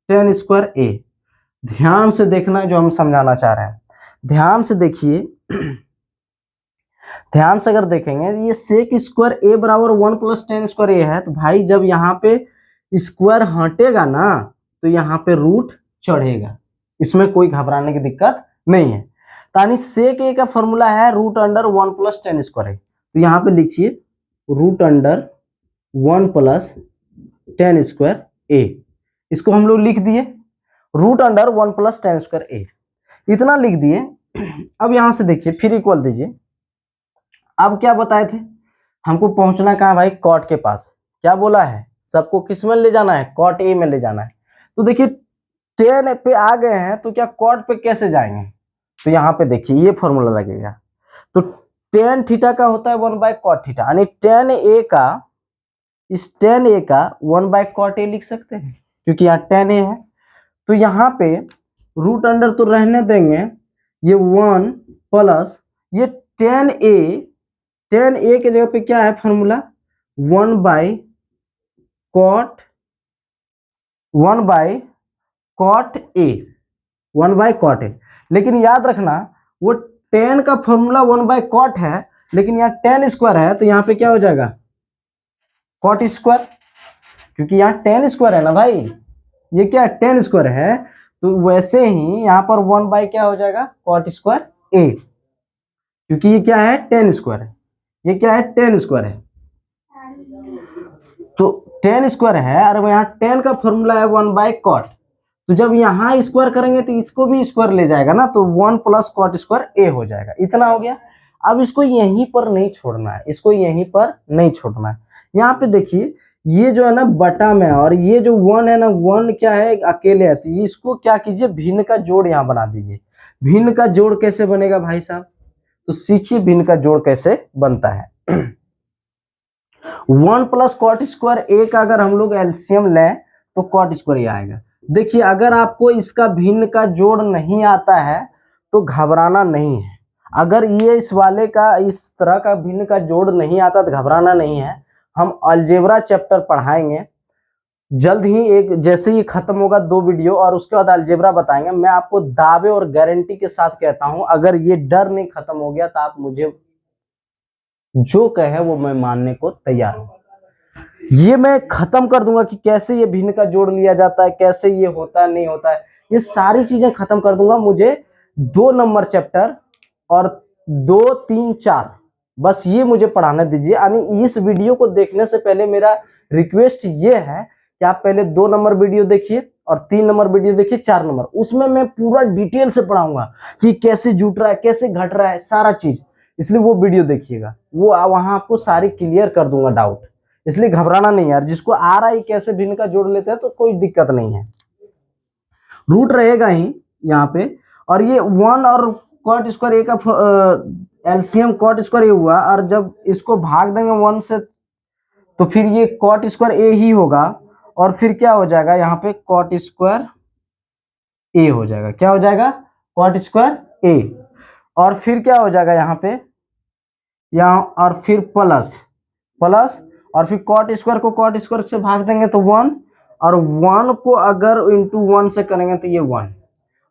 S1: टेन स्क्वायर ए। ध्यान से देखना जो हम समझाना चाह रहे हैं, ध्यान से देखिए। ध्यान से अगर देखेंगे, ये सेक स्क्वायर ए बराबर 1 प्लस टेन स्क्वायर ए है, तो भाई जब यहाँ पे स्क्वायर हटेगा ना, तो यहाँ पे रूट चढ़ेगा, इसमें कोई घबराने की दिक्कत नहीं है। यानी सेक ए का फॉर्मूला है root under 1 plus tan square A. तो यहाँ पे लिखिए root under 1 plus tan square A, इसको हम लोग लिख दिए root under 1 plus tan square A, इतना लिख दिए। अब यहां से देखिए फिर इक्वल दीजिए। अब क्या बताए थे, हमको पहुंचना कहाँ भाई, कॉट के पास। क्या बोला है, सबको किस में ले जाना है, कॉट ए में ले जाना है। तो देखिए टेन पे आ गए हैं, तो क्या कॉट पे कैसे जाएंगे, तो यहाँ पे देखिए ये फॉर्मूला लगेगा। तो टेन थीटा का होता है 1 बाय कॉट थीटा, यानी टेन ए का, इस टेन ए का 1 बाय कॉट ए लिख सकते हैं, क्योंकि यहाँ टेन ए है। तो यहाँ पे रूट अंडर तो रहने देंगे, ये 1 प्लस ये टेन ए के जगह पे क्या है formula, 1 by cot, 1 by cot A, 1 by cot A. लेकिन याद रखना वो टेन का फॉर्मूला 1 बाय कॉट है, लेकिन यहाँ टेन स्क्वायर है, तो यहाँ पे क्या हो जाएगा, कॉट स्क्वायर, क्योंकि यहाँ टेन स्क्वायर है ना भाई, ये क्या है टेन स्क्वायर है। तो वैसे ही यहाँ पर 1 बाय क्या हो जाएगा, कॉट स्क्वायर ए, क्योंकि ये क्या है टेन स्क्वायर है, ये क्या है टेन स्क्वायर है। तो टेन स्क्वायर है, और यहाँ टेन का फॉर्मूला है 1 बाय कॉट। तो जब यहाँ स्क्वायर करेंगे तो इसको भी स्क्वायर ले जाएगा ना, तो 1 प्लस कॉट स्क्वायर ए हो जाएगा, इतना हो गया। अब इसको यहीं पर नहीं छोड़ना है, इसको यहीं पर नहीं छोड़ना है। यहाँ पे देखिए ये जो है ना बटा में, और ये जो 1 है ना, 1 क्या है अकेले है, तो इसको क्या कीजिए भिन्न का जोड़ यहाँ बना दीजिए। भिन्न का जोड़ कैसे बनेगा भाई साहब, तो सीखिए भिन्न का जोड़ कैसे बनता है। 1 प्लस कॉट स्क्वायर ए का अगर हम लोग एलसीएम लें तो कॉट स्क्वायर ये आएगा। देखिए अगर आपको इसका भिन्न का जोड़ नहीं आता है तो घबराना नहीं है, अगर ये इस वाले का इस तरह का भिन्न का जोड़ नहीं आता तो घबराना नहीं है। हम अलजेब्रा चैप्टर पढ़ाएंगे जल्द ही, एक जैसे ही खत्म होगा 2 वीडियो, और उसके बाद अलजेब्रा बताएंगे। मैं आपको दावे और गारंटी के साथ कहता हूं, अगर ये डर नहीं खत्म हो गया तो आप मुझे जो कहे वो मैं मानने को तैयार हूं। ये मैं खत्म कर दूंगा कि कैसे ये भिन्न का जोड़ लिया जाता है, कैसे ये होता है नहीं होता है, ये सारी चीजें खत्म कर दूंगा। मुझे 2 नंबर चैप्टर और 2, 3, 4 बस ये मुझे पढ़ाने दीजिए। यानी इस वीडियो को देखने से पहले मेरा रिक्वेस्ट ये है कि आप पहले 2 नंबर वीडियो देखिए और 3 नंबर वीडियो देखिए 4 नंबर, उसमें मैं पूरा डिटेल से पढ़ाऊंगा कि कैसे जुट रहा है, कैसे घट रहा है, सारा चीज। इसलिए वो वीडियो देखिएगा, वो वहां आपको सारी क्लियर कर दूंगा डाउट। इसलिए घबराना नहीं यार, जिसको आ रहा है कैसे भिन्न का जोड़ लेते हैं तो कोई दिक्कत नहीं है, रूट रहेगा ही यहाँ पे। और ये 1 और कॉट स्क्वायर ए का एलसीएम कॉट स्क्वायर ए हुआ, और जब इसको भाग देंगे 1 से तो फिर ये कॉट स्क्वायर ए ही होगा, और फिर क्या हो जाएगा यहाँ पे कॉट स्क्वायर ए हो जाएगा। क्या हो जाएगा? कॉट स्क्वायर ए। और फिर क्या हो जाएगा यहाँ पे, यहाँ और फिर प्लस प्लस, और फिर कॉट स्क्वायर को कॉट स्क्वायर से भाग देंगे तो 1, और 1 को अगर इंटू 1 से करेंगे तो ये 1,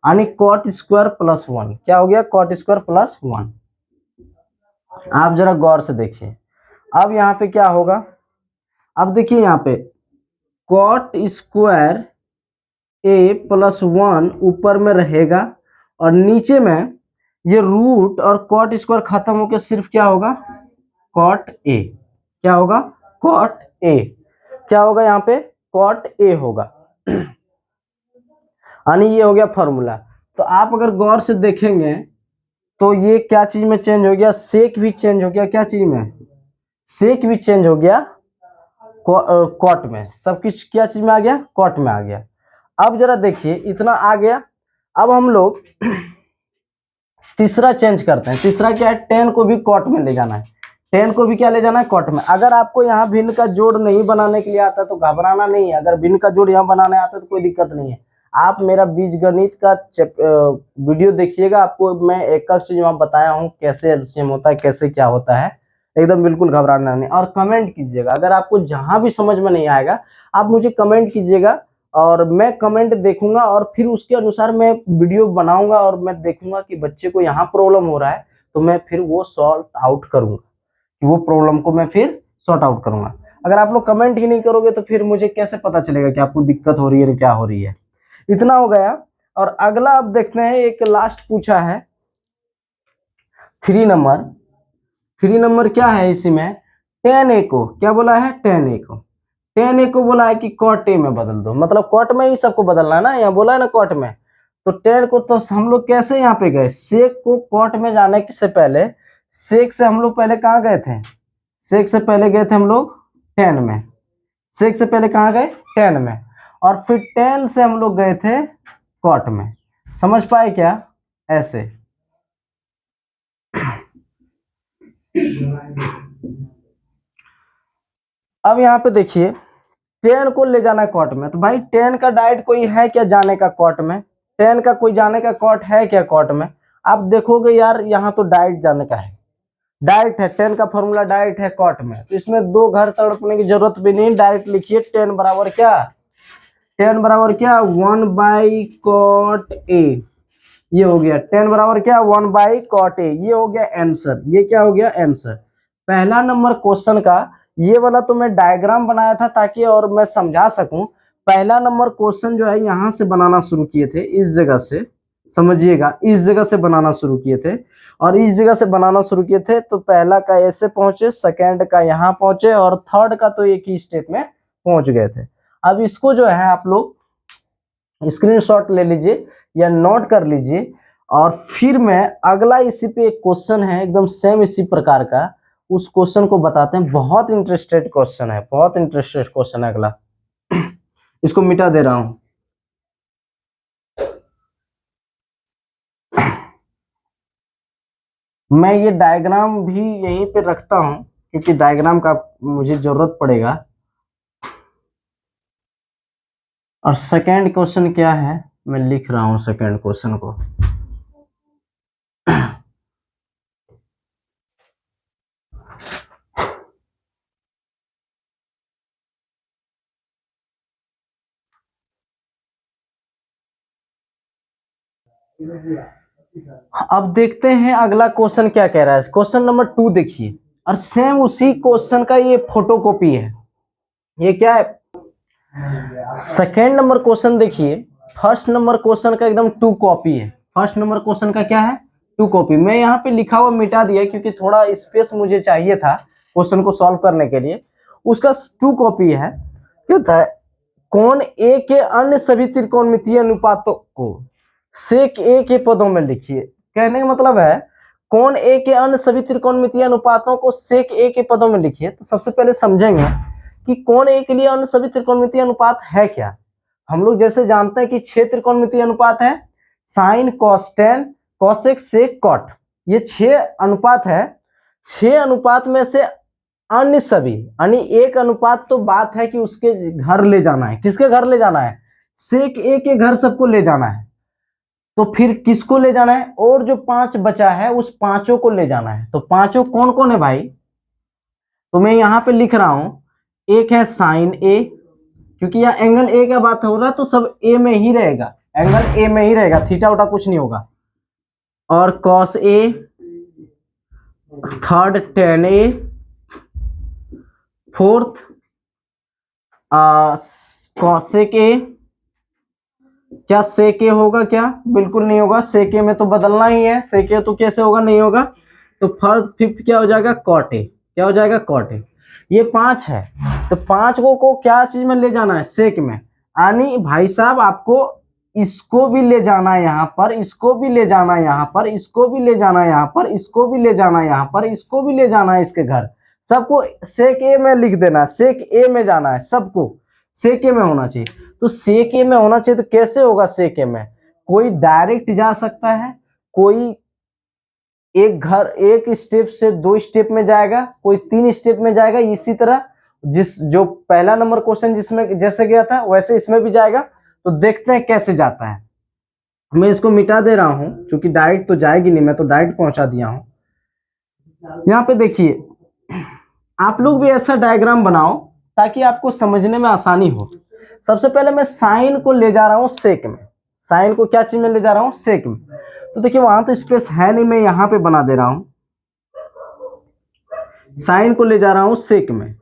S1: यानी कॉट स्क्वायर प्लस 1। क्या हो गया? Cot square plus 1। आप जरा गौर से देखिए। अब यहाँ पे क्या होगा, अब देखिए यहाँ पे कॉट स्क्वायर ए प्लस 1 ऊपर में रहेगा, और नीचे में ये रूट और कॉट स्क्वायर खत्म होकर सिर्फ क्या होगा? Cot A. क्या होगा? Cot A. क्या होगा यहाँ पे? कॉट ए होगा, यानी ये हो गया फॉर्मूला। तो आप अगर गौर से देखेंगे तो ये क्या चीज में चेंज हो गया? सेक भी चेंज हो गया। क्या चीज में? सेक भी चेंज हो गया कॉट में। सब कुछ क्या चीज में आ गया? कॉट में आ गया। अब जरा देखिए, इतना आ गया। अब हम लोग तीसरा चेंज करते हैं। तीसरा क्या है? 10 को भी कॉट में ले जाना है। 10 को भी क्या ले जाना है? कॉट में। अगर आपको यहाँ भिन्न का जोड़ नहीं बनाने के लिए आता तो घबराना नहीं है। अगर भिन्न का जोड़ यहाँ बनाने आता तो कोई दिक्कत नहीं है। आप मेरा बीजगणित का वीडियो देखिएगा, आपको मैं एक एक चीज वहां बताया हूँ, कैसे एलसीएम होता है, कैसे क्या होता है। एकदम बिल्कुल घबराना नहीं। और कमेंट कीजिएगा, अगर आपको जहां भी समझ में नहीं आएगा आप मुझे कमेंट कीजिएगा, और मैं कमेंट देखूंगा और फिर उसके अनुसार मैं वीडियो बनाऊंगा, और मैं देखूंगा कि बच्चे को यहाँ प्रॉब्लम हो रहा है तो मैं फिर वो सॉल्व आउट करूंगा, कि वो प्रॉब्लम को मैं फिर सॉर्ट आउट करूंगा। अगर आप लोग कमेंट ही नहीं करोगे तो फिर मुझे कैसे पता चलेगा कि आपको दिक्कत हो रही है, क्या हो रही है। इतना हो गया। और अगला अब देखते हैं, एक लास्ट पूछा है 3 नंबर। 3 नंबर क्या है इसी में? tan a को क्या बोला है? tan a को, tan a को बोला है कि cot a में बदल दो। मतलब कॉट में ही सबको बदलना है ना, यहाँ बोला है ना कॉट में। तो tan को तो हम लोग कैसे यहाँ पे गए? सेक को कॉट में जाने से पहले, सेक से हम लोग पहले कहाँ गए थे? सेक से पहले गए थे हम लोग tan में। सेक से पहले कहाँ गए? tan में। और फिर tan से हम लोग गए थे कॉट में। समझ पाए क्या? ऐसे। अब यहाँ पे देखिए, 10 को ले जाना है कॉट में, तो भाई 10 का डायरेक्ट कोई है क्या जाने का कॉट में? 10 का कोई जाने का कॉट है क्या कॉट में? आप देखोगे यार, यहाँ तो डायरेक्ट जाने का है, डायरेक्ट है। 10 का फॉर्मूला डायरेक्ट है कॉट में, तो इसमें दो घर तड़पने की जरूरत भी नहीं, डायरेक्ट लिखिए 10 बराबर क्या? 10 बराबर क्या? 1 बाई कॉट ए। ये हो गया 10 बराबर क्या? 1 बाई कॉट ए। ये हो गया आंसर। ये क्या हो गया? आंसर। पहला नंबर क्वेश्चन का ये वाला तो मैं डायग्राम बनाया था ताकि और मैं समझा सकूं। पहला नंबर क्वेश्चन जो है यहां से बनाना शुरू किए थे, इस जगह से, समझिएगा, इस जगह से बनाना शुरू किए थे, और इस जगह से बनाना शुरू किए थे। तो पहला का ऐसे पहुंचे, सेकंड का यहाँ पहुंचे, और थर्ड का तो एक ही स्टेप में पहुंच गए थे। अब इसको जो है आप लोग स्क्रीनशॉट ले लीजिए या नोट कर लीजिए, और फिर मैं अगला इसी पे एक क्वेश्चन है एकदम सेम इसी प्रकार का, उस क्वेश्चन को बताते हैं। बहुत इंटरेस्टेड क्वेश्चन है, बहुत इंटरेस्टेड क्वेश्चन है अगला। इसको मिटा दे रहा हूं। मैं ये डायग्राम भी यहीं पे रखता हूं क्योंकि डायग्राम का मुझे जरूरत पड़ेगा। और सेकंड क्वेश्चन क्या है, मैं लिख रहा हूं सेकंड क्वेश्चन को। अब देखते हैं अगला क्वेश्चन क्या कह रहा है। क्वेश्चन नंबर 2 देखिए, और सेम उसी क्वेश्चन का ये फोटोकॉपी है। ये क्या है? सेकेंड नंबर क्वेश्चन देखिए, फर्स्ट नंबर क्वेश्चन का एकदम 2 कॉपी है। फर्स्ट नंबर क्वेश्चन का क्या है? 2 कॉपी। मैं यहाँ पे लिखा हुआ मिटा दिया क्योंकि थोड़ा स्पेस मुझे चाहिए था क्वेश्चन को सॉल्व करने के लिए। उसका 2 कॉपी है। कहता है कौन ए के अन्य सभी त्रिकोणमितीय अनुपातों को सेक ए के पदों में लिखिए। कहने का मतलब है कौन ए के अन्य सभी त्रिकोणमितीय अनुपातों को सेक ए के पदों में लिखिए। तो सबसे पहले समझेंगे कि कौन ए के लिए अन्य सभी त्रिकोणमितीय अनुपात है क्या। हम लोग जैसे जानते हैं कि 6 त्रिकोणमितीय अनुपात है, साइन, कॉस, टेन, कॉसेक, सेक, कॉट, ये 6 अनुपात है। 6 अनुपात में से अन्य सभी यानी एक अनुपात तो बात है कि उसके घर ले जाना है। किसके घर ले जाना है? सेक ए के घर सबको ले जाना है। तो फिर किसको ले जाना है? और जो 5 बचा है उस पांचों को ले जाना है। तो पांचों कौन कौन है भाई? तो मैं यहां पे लिख रहा हूं, एक है साइन ए, क्योंकि यहाँ एंगल ए का बात हो रहा है तो सब ए में ही रहेगा, एंगल ए में ही रहेगा, थीटा उटा कुछ नहीं होगा। और cos A, third ten A, fourth cosec ए। क्या सेक ए होगा क्या? बिल्कुल नहीं होगा, सेक ए में तो बदलना ही है, सेक ए तो कैसे होगा, नहीं होगा। तो फिफ्थ क्या हो जाएगा? Cot A. क्या हो जाएगा? Cot A. ये 5 है, तो 5 को क्या चीज में ले जाना है? सेक में। यानी भाई साहब आपको इसको भी ले जाना है यहाँ पर, इसको भी ले जाना है यहाँ पर, इसको भी ले जाना है यहाँ पर, इसको भी ले जाना है यहाँ पर, इसको भी ले जाना है इसके घर, सबको सेक ए में लिख देना है, सेक ए में जाना है, सबको सेक ए में होना चाहिए। तो सेक ए में होना चाहिए, तो कैसे होगा सेक ए में? कोई डायरेक्ट जा सकता है, कोई एक स्टेप से 2 स्टेप में जाएगा, कोई 3 स्टेप में जाएगा। इसी तरह जो पहला नंबर क्वेश्चन जिसमें जैसे गया था वैसे इसमें भी जाएगा। तो देखते हैं कैसे जाता है। मैं इसको मिटा दे रहा हूं, क्योंकि डायरेक्ट तो जाएगी नहीं, मैं तो डायरेक्ट पहुंचा दिया हूं। यहाँ पे देखिए, आप लोग भी ऐसा डायग्राम बनाओ ताकि आपको समझने में आसानी हो। सबसे पहले मैं साइन को ले जा रहा हूं सेक में। साइन को क्या चीज में ले जा रहा हूं? सेक में। तो देखिए वहां तो स्पेस है नहीं, मैं यहां पे बना दे रहा हूं, साइन को ले जा रहा हूं सेक में।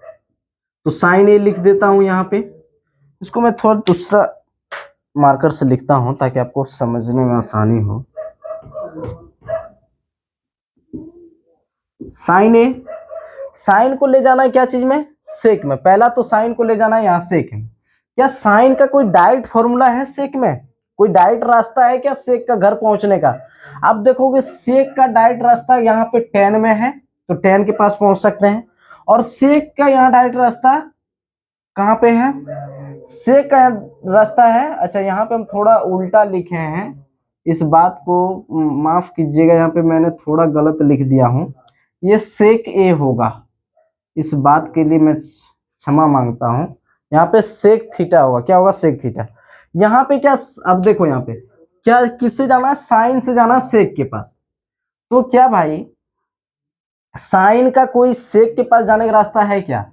S1: तो साइन ए लिख देता हूं यहां पे। इसको मैं थोड़ा दूसरा मार्कर से लिखता हूं ताकि आपको समझने में आसानी हो। साइन ए, साइन को ले जाना है क्या चीज में? सेक में। पहला तो साइन को ले जाना है यहाँ सेक में। क्या साइन का कोई डायरेक्ट फॉर्मूला है सेक में? कोई डायरेक्ट रास्ता है क्या सेक का घर पहुंचने का? आप देखोगे सेक का डायरेक्ट रास्ता यहाँ पे 10 में है, तो 10 के पास पहुंच सकते हैं। और सेक का यहाँ डायरेक्ट रास्ता कहाँ पे है? सेक का रास्ता है, अच्छा यहाँ पे हम थोड़ा उल्टा लिखे हैं, इस बात को माफ कीजिएगा, यहाँ पे मैंने थोड़ा गलत लिख दिया हूँ। ये सेक ए होगा, इस बात के लिए मैं क्षमा मांगता हूं। यहाँ पे सेक थीटा होगा। क्या होगा? Sec theta. यहाँ पे क्या, अब देखो यहाँ पे क्या, किससे जाना है? साइन से जाना है सेक के पास। तो क्या भाई साइन का कोई सेक के पास जाने का रास्ता है क्या?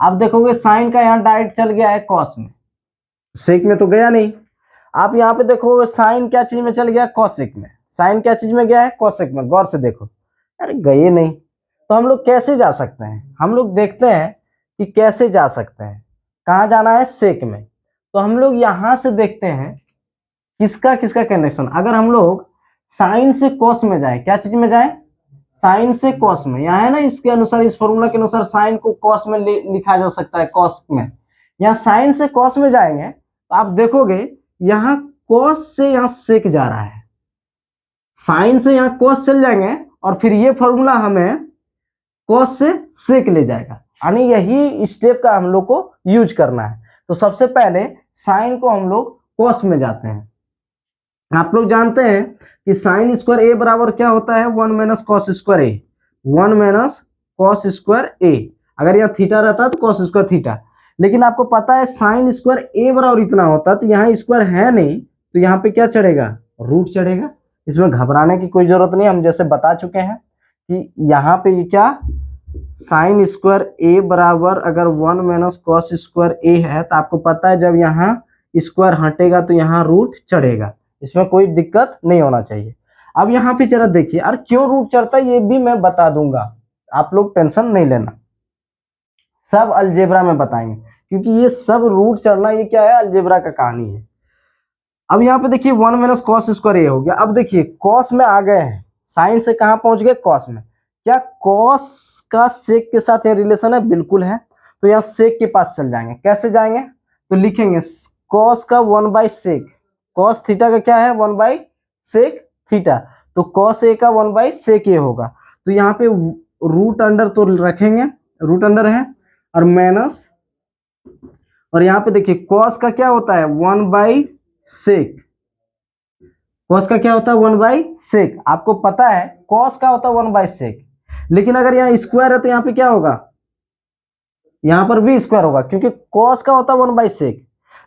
S1: आप देखोगे साइन का यहाँ डायरेक्ट चल गया है कॉस में, सेक में तो गया नहीं। आप यहाँ पे देखोगे साइन क्या चीज में चल गया? कॉसेक में। साइन क्या चीज में गया है? कॉसेक में। गौर से देखो, अरे गए नहीं। तो हम लोग कैसे जा सकते हैं? हम लोग देखते हैं कि कैसे जा सकते हैं। कहाँ जाना है? सेक में। तो हम लोग यहां से देखते हैं किसका किसका कनेक्शन। अगर हम लोग साइन से कॉस में जाए, क्या चीज में जाए? साइन से कॉस में। यहाँ है ना, इसके अनुसार, इस फॉर्मूला के अनुसार साइन को कॉस में लिखा जा सकता है, कॉस में। यहाँ साइन से कॉस में जाएंगे तो आप देखोगे यहाँ कॉस से यहाँ सेक जा रहा है, साइन से यहाँ कॉस चल जाएंगे और फिर ये फॉर्मूला हमें कॉस से सेक ले जाएगा। यानी यही स्टेप का हम लोग को यूज करना है। तो सबसे पहले साइन को हम लोग कॉस में जाते हैं। आप लोग जानते हैं कि साइन स्क्वायर ए बराबर क्या होता है? 1 माइनस कॉस स्क्वायर ए। 1 माइनस कॉस स्क्वायर ए। अगर यहाँ थीटा रहता तो कॉस स्क्वायर थीटा, लेकिन आपको पता है साइन स्क्वायर ए बराबर इतना होता, तो यहाँ स्क्वायर है नहीं, तो यहाँ पे क्या चढ़ेगा? रूट चढ़ेगा। इसमें घबराने की कोई जरूरत नहीं, हम जैसे बता चुके हैं कि यहाँ पे ये क्या, साइन स्क्वायर ए बराबर अगर 1 माइनस कॉस स्क्वायर ए है, तो आपको पता है जब यहाँ स्क्वायर हटेगा तो यहाँ रूट चढ़ेगा। इसमें कोई दिक्कत नहीं होना चाहिए। अब यहाँ पे जरा देखिए, और क्यों रूट चढ़ता है ये भी मैं बता दूंगा, आप लोग टेंशन नहीं लेना, सब अलजेब्रा में बताएंगे, क्योंकि ये सब रूट चढ़ना ये क्या है? अलजेब्रा का कहानी है। अब यहाँ पे देखिए 1 माइनस कॉस स्क्वायर ए हो गया। अब देखिए कॉस में आ गए हैं, साइन से कहाँ पहुंच गए? कॉस में। क्या कॉस का सेक के साथ ये रिलेशन है? बिल्कुल है। तो यहाँ सेक के पास चल जाएंगे। कैसे जाएंगे? तो लिखेंगे कॉस का 1/sec, कॉस थीटा का क्या है 1/sec थीटा, तो कॉस ए का 1/sec ए होगा। तो यहाँ पे रूट अंडर तो रखेंगे, रूट अंडर है, और माइनस, और यहाँ पे देखिए कॉस का क्या होता है 1/sec, कॉस का क्या होता है 1/sec, आपको पता है कॉस का होता है 1/sec, लेकिन अगर यहाँ स्क्वायर है तो यहाँ पे क्या होगा, यहाँ पर भी स्क्वायर होगा, क्योंकि कॉस का होता है 1/sec,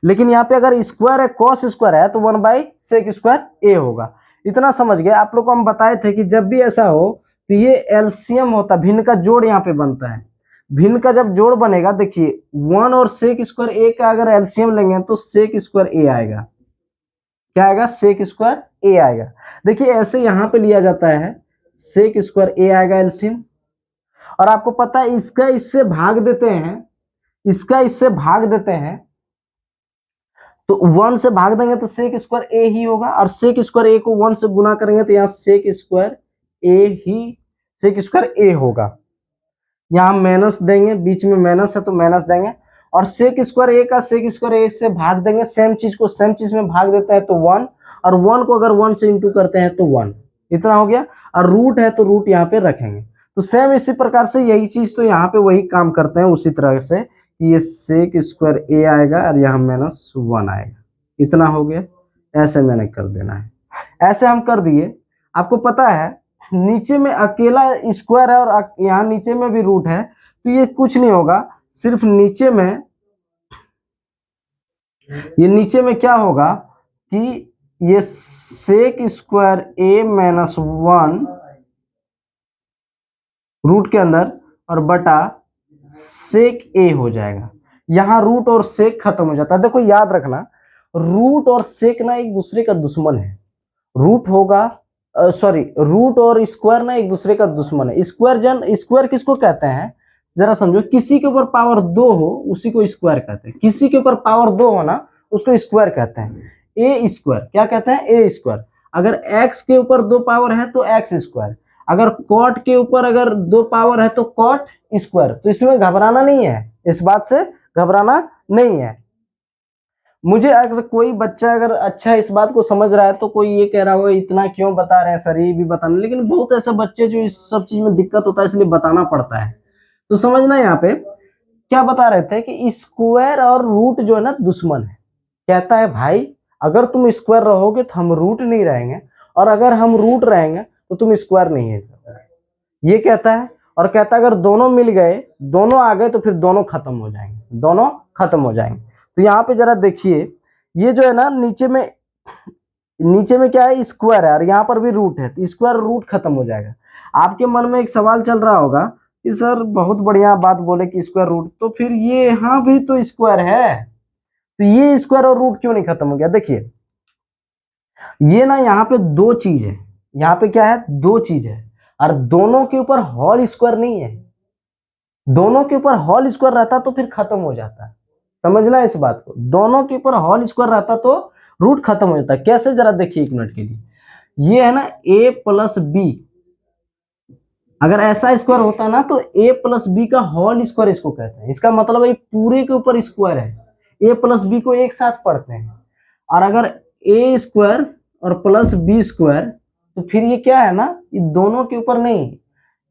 S1: लेकिन यहाँ पे अगर स्क्वायर है, कॉस स्क्वायर है, तो 1/sec स्क्वायर ए होगा। इतना समझ गए। आप लोग को हम बताए थे कि जब भी ऐसा हो तो ये एलसीएम होता है, भिन्न का जोड़ यहाँ पे बनता है। भिन्न का जब जोड़ बनेगा, देखिए 1 और सेक स्क्वायर ए का अगर एलसीएम लेंगे तो सेक स्क्वायर ए आएगा, क्या आएगा सेक स्क्वायर ए आएगा। देखिए ऐसे यहाँ पे लिया जाता है, सेक स्क्वायर ए आएगा एलसीएम, और आपको पता है इसका इससे भाग देते हैं, इसका इससे भाग देते हैं, तो 1 से भाग देंगे तो सेक स्क्वायर ए ही होगा, और सेक स्क्वायर ए को 1 से गुना करेंगे तो यहाँ सेक स्क्वायर ए ही, सेक स्क्वायर ए होगा। यहाँ माइनस देंगे, बीच में माइनस है तो माइनस देंगे, और सेक स्क्वायर ए का सेक स्क्वायर ए से भाग देंगे, सेम चीज को सेम चीज में भाग देते हैं तो 1, और 1 को अगर 1 से इंटू करते हैं तो 1, इतना हो गया। और रूट है तो रूट यहाँ पे रखेंगे। तो सेम इसी प्रकार से यही चीज तो यहाँ पे वही काम करते हैं उसी तरह से, कि ये सेक स्क्वायर ए आएगा और यहाँ -1 आएगा, इतना हो गया। ऐसे मैंने कर देना है, ऐसे हम कर दिए। आपको पता है नीचे में अकेला स्क्वायर है और यहाँ नीचे में भी रूट है, तो ये कुछ नहीं होगा, सिर्फ नीचे में, ये नीचे में क्या होगा कि ये सेक स्क्वायर ए -1 रूट के अंदर और बटा सेक ए हो जाएगा। यहाँ रूट और सेक खत्म हो जाता है। देखो याद रखना, रूट और सेक ना एक दूसरे का दुश्मन है। रूट होगा, सॉरी, रूट और स्क्वायर ना एक दूसरे का दुश्मन है। स्क्वायर किसको कहते हैं जरा समझो, किसी के ऊपर पावर 2 हो उसी को स्क्वायर कहते हैं, किसी के ऊपर पावर 2 हो ना उसको स्क्वायर कहते हैं। ए स्क्वायर क्या कहते हैं, ए स्क्वायर। अगर x के ऊपर 2 पावर है तो एक्स स्क्वायर, अगर कॉट के ऊपर अगर 2 पावर है तो कॉट स्क्वायर। तो इसमें घबराना नहीं है, इस बात से घबराना नहीं है। मुझे अगर कोई बच्चा अगर अच्छा इस बात को समझ रहा है तो कोई ये कह रहा होगा इतना क्यों बता रहे हैं सर, ये भी बताना, लेकिन बहुत ऐसे बच्चे जो इस सब चीज में दिक्कत होता है इसलिए बताना पड़ता है। तो समझना, यहाँ पे क्या बता रहे थे कि स्क्वायर और रूट जो है ना दुश्मन है। कहता है भाई अगर तुम स्क्वायर रहोगे तो हम रूट नहीं रहेंगे, और अगर हम रूट रहेंगे तो तुम स्क्वायर नहीं है, ये कहता है। और कहता है अगर दोनों मिल गए, दोनों आ गए तो फिर दोनों खत्म हो जाएंगे, दोनों खत्म हो जाएंगे। तो यहाँ पे जरा देखिए, ये जो है ना नीचे में क्या है स्क्वायर है, और यहाँ पर भी रूट है, तो स्क्वायर रूट खत्म हो जाएगा। आपके मन में एक सवाल चल रहा होगा कि सर बहुत बढ़िया बात बोले कि स्क्वायर रूट, तो फिर ये यहाँ भी तो स्क्वायर है, तो ये स्क्वायर और रूट क्यों नहीं खत्म हो गया। देखिए ये ना यहाँ पे 2 चीज है, यहाँ पे क्या है 2 चीज है, और दोनों के ऊपर होल स्क्वायर नहीं है। दोनों के ऊपर होल स्क्वायर रहता तो फिर खत्म हो जाता। समझना इस बात को, दोनों के ऊपर होल स्क्वायर रहता तो रूट खत्म हो जाता। कैसे जरा देखिए 1 मिनट के लिए, ये है ना a + b, अगर ऐसा स्क्वायर होता ना तो a + b का होल स्क्वायर इसको कहते हैं। इसका मतलब है पूरे के ऊपर स्क्वायर है, a + b को एक साथ पढ़ते हैं। और अगर a स्क्वायर और प्लस b स्क्वायर, तो फिर ये क्या है ना, ये दोनों के ऊपर नहीं,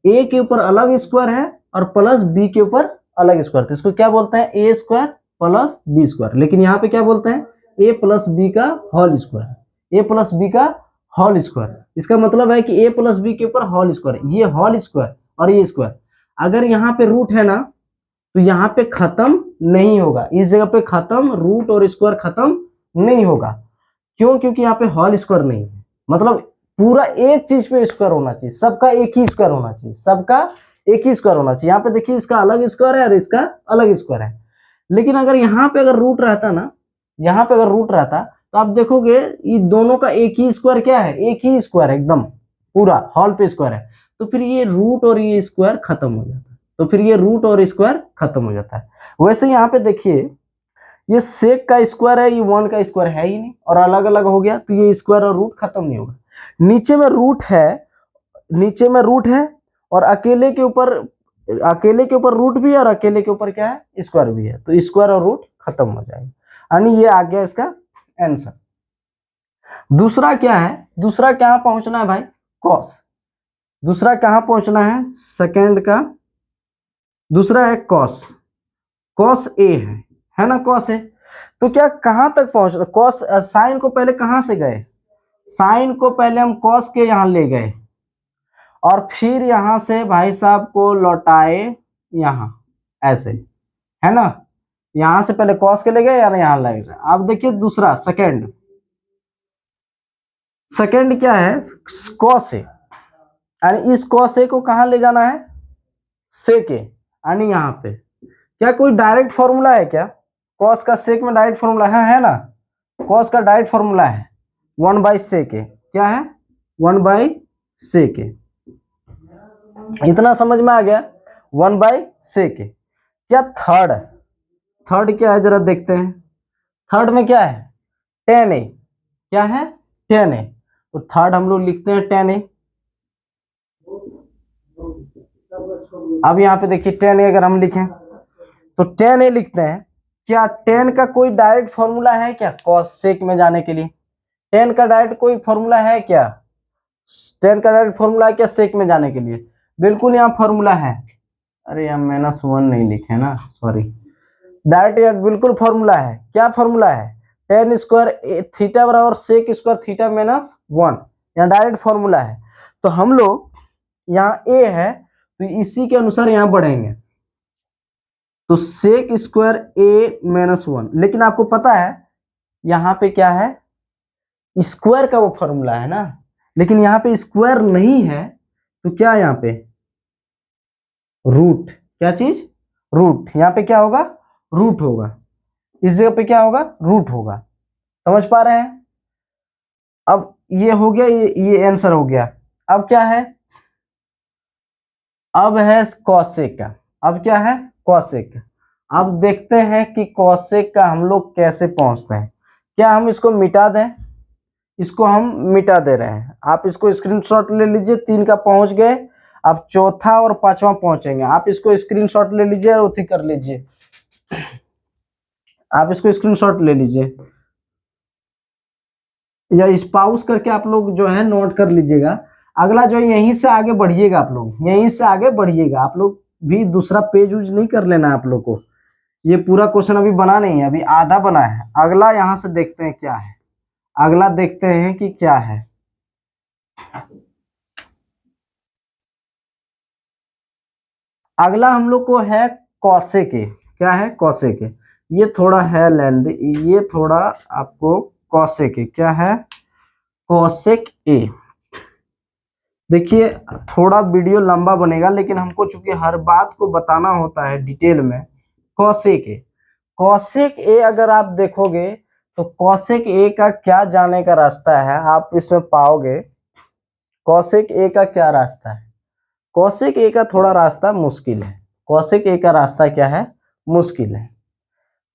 S1: a के ऊपर अलग स्क्वायर है और प्लस b के ऊपर अलग स्क्वायर, तो इसको क्या बोलते हैं a square plus b square. लेकिन यहाँ पे क्या बोलते हैं a + b का होल स्क्वायर, a + b का होल स्क्वायर। इसका मतलब है कि a + b के ऊपर होल स्क्वायर, ये होल स्क्वायर और ये स्क्वायर। अगर यहाँ पे रूट है ना तो यहाँ पे खत्म नहीं होगा, इस जगह पे खत्म, रूट और स्क्वायर खत्म नहीं होगा। क्यों, क्योंकि यहाँ पे होल स्क्वायर नहीं है। मतलब पूरा एक चीज पे स्क्वायर होना चाहिए, सबका एक ही स्क्वायर होना चाहिए, सबका एक ही स्क्वायर होना चाहिए। यहाँ पे देखिए इसका अलग स्क्वायर है और इसका अलग स्क्वायर है। लेकिन अगर यहाँ पे अगर रूट रहता ना, यहाँ पे अगर रूट रहता तो आप देखोगे ये दोनों का एक ही स्क्वायर क्या है, एक ही स्क्वायर है, एकदम पूरा हॉल पे स्क्वायर है। तो फिर ये रूट और ये स्क्वायर खत्म हो जाता है, तो फिर ये रूट और स्क्वायर खत्म हो जाता है। वैसे यहाँ पे देखिए ये सेक का स्क्वायर है, ये 1 का स्क्वायर है ही नहीं, और अलग अलग हो गया, तो ये स्क्वायर और रूट खत्म नहीं होगा। नीचे में रूट है, नीचे में रूट है, और अकेले के ऊपर रूट भी है, और अकेले के ऊपर क्या है स्क्वायर भी है, तो स्क्वायर और रूट खत्म हो जाएगा। यानी ये आ गया इसका आंसर। दूसरा क्या है, दूसरा कहाँ पहुंचना है भाई, कॉस। दूसरा कहाँ पहुंचना है, सेकेंड का दूसरा है कॉस, कॉस ए है ना, कॉस ए। तो क्या कहाँ तक पहुंच रहा, कॉस साइन को पहले कहाँ से गए, साइन को पहले हम कॉस के यहाँ ले गए और फिर यहां से भाई साहब को लौटाए यहाँ, ऐसे है ना। यहां से पहले कॉस के ले गए या यहाँ ले गए। अब देखिए दूसरा सेकेंड, सेकेंड क्या है, कॉस ए, यानी इस कॉस ए को कहां ले जाना है, सेक ए, यानी यहाँ पे। क्या कोई डायरेक्ट फॉर्मूला है क्या, कॉस का सेक में डायरेक्ट फॉर्मूला है ना, कॉस का डायरेक्ट फॉर्मूला है 1/sec ए, क्या है 1/sec ए। इतना समझ में आ गया, 1/sec ए। क्या थर्ड, थर्ड क्या है जरा देखते हैं, थर्ड में क्या है tan ए, क्या है tan ए। तो थर्ड हम लोग लिखते हैं tan ए। अब यहाँ पे देखिए tan ए अगर हम लिखें तो tan ए लिखते हैं। क्या tan का कोई डायरेक्ट फॉर्मूला है क्या cos sec में जाने के लिए, tan का डायरेक्ट कोई फॉर्मूला है क्या, tan का डायरेक्ट फॉर्मूला है क्या sec में जाने के लिए, बिल्कुल यहाँ फॉर्मूला है। अरे यहाँ -1 नहीं लिखे ना, सॉरी, डायरेक्ट बिल्कुल फॉर्मूला है। क्या फॉर्मूला है, tan स्क्वायर थीटा बराबर sec स्क्वायर थीटा -1, यहाँ डायरेक्ट फॉर्मूला है। तो हम लोग यहाँ a है तो इसी के अनुसार यहाँ बढ़ेंगे, तो sec स्क्वायर a-1। लेकिन आपको पता है यहाँ पे क्या है, स्क्वायर का वो फॉर्मूला है ना, लेकिन यहाँ पे स्क्वायर नहीं है तो क्या यहाँ पे रूट, क्या चीज रूट, यहाँ पे क्या होगा रूट होगा, इस जगह पे क्या होगा रूट होगा। समझ पा रहे हैं। अब ये हो गया, ये आंसर हो गया। अब क्या है, अब है कॉसेक का, अब क्या है कॉसेक। अब देखते हैं कि कॉसेक का हम लोग कैसे पहुंचते हैं। क्या हम इसको मिटा दें, इसको हम मिटा दे रहे हैं, आप इसको स्क्रीनशॉट ले लीजिए, 3 का पहुंच गए, आप चौथा और 5वां पहुंचेंगे। आप इसको स्क्रीनशॉट ले लीजिए और उठी कर लीजिए, आप इसको स्क्रीनशॉट ले लीजिए या स्पाउस करके आप लोग जो है नोट कर लीजिएगा। अगला जो यहीं से आगे बढ़िएगा, आप लोग यहीं से आगे बढ़िएगा, आप लोग भी दूसरा पेज यूज नहीं कर लेना आप लोग को। ये पूरा क्वेश्चन अभी बना नहीं है, अभी आधा बना है। अगला यहाँ से देखते हैं क्या है, अगला देखते हैं कि क्या है। अगला हम लोग को है कॉसेक ए, क्या है कॉसेक ए। ये थोड़ा है लेंथ, ये थोड़ा आपको कॉसेक ए, क्या है कॉसेक ए। देखिए थोड़ा वीडियो लंबा बनेगा, लेकिन हमको चूंकि हर बात को बताना होता है डिटेल में। कॉसेक ए, कॉसेक ए अगर आप देखोगे तो कॉसेक ए का क्या जाने का रास्ता है आप इसमें पाओगे। कॉसेक ए का क्या रास्ता है, कॉसेक ए का थोड़ा रास्ता मुश्किल है। कॉसेक ए का रास्ता क्या है, मुश्किल है।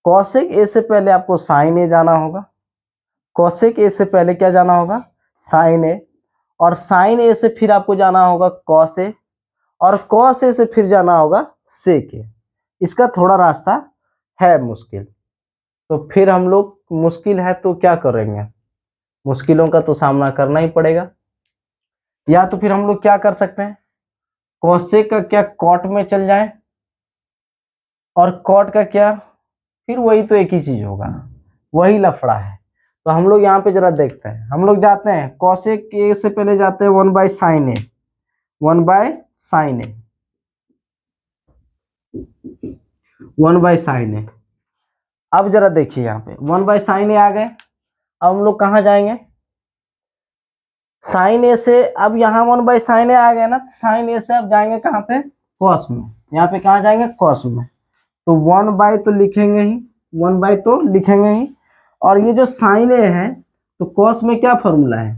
S1: कॉसेक ए से पहले आपको साइन ए जाना होगा, कॉसेक ए से पहले क्या जाना होगा साइन ए, और साइन ए से फिर आपको जाना होगा कॉस ए, और कॉस ए से फिर जाना होगा सेक ए। इसका थोड़ा रास्ता है मुश्किल, तो फिर हम लोग मुश्किल है तो क्या करेंगे, मुश्किलों का तो सामना करना ही पड़ेगा। या तो फिर हम लोग क्या कर सकते हैं, कॉसेक का क्या कॉट में चल जाए, और कॉट का क्या, फिर वही तो एक ही चीज होगा, वही लफड़ा है। तो हम लोग यहाँ पे जरा देखते हैं, हम लोग जाते हैं कॉसेक ए से पहले जाते हैं 1/sin ए, 1/sin ए, 1/sin ए। अब जरा देखिए यहाँ पे 1/sin ए आ गए। अब हम लोग कहाँ जाएंगे, साइन ए से, अब यहाँ 1/sin ए आ गए ना, साइन ए से अब जाएंगे कहाँ पे कॉस में, यहाँ पे कहाँ जाएंगे कॉस में। तो 1/, तो लिखेंगे ही 1/, तो लिखेंगे ही। और ये जो साइन ए है तो कॉस में क्या फॉर्मूला है,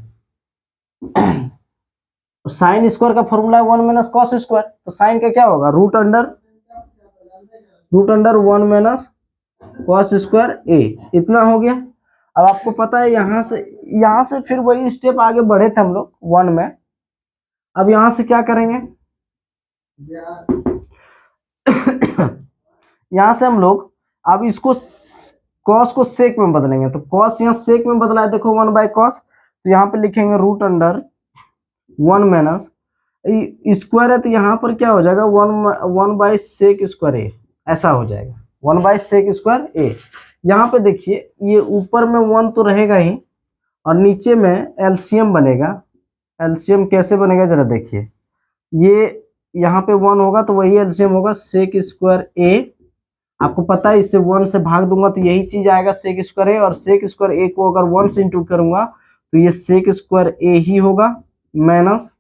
S1: साइन स्क्वायर का फॉर्मूला है 1 - cos स्क्वायर, तो साइन का क्या होगा root under 1 - cos square A. इतना हो गया। अब आपको पता है यहाँ से फिर वही स्टेप आगे बढ़े थे हम लोग 1 में। अब यहाँ से क्या करेंगे, यहाँ से हम लोग अब इसको कॉस को सेक में बदलेंगे, तो कॉस यहाँ सेक में बदला है, देखो 1/cos, तो यहाँ पे लिखेंगे √1 माइनस स्क्वायर है, तो यहाँ पर क्या हो जाएगा 1/sec²a, ऐसा हो जाएगा 1/sec²a। यहाँ पे देखिए ये ऊपर में 1 तो रहेगा ही और नीचे में एलसीएम बनेगा। एलसीएम कैसे बनेगा जरा देखिए, ये यहाँ पे 1 होगा तो वही एलसीएम होगा sec²a। आपको पता है इससे 1 से भाग दूंगा तो यही चीज आएगा sec²a, और sec²a को अगर 1 से इंटू करूंगा तो ये sec²a ही होगा, माइनस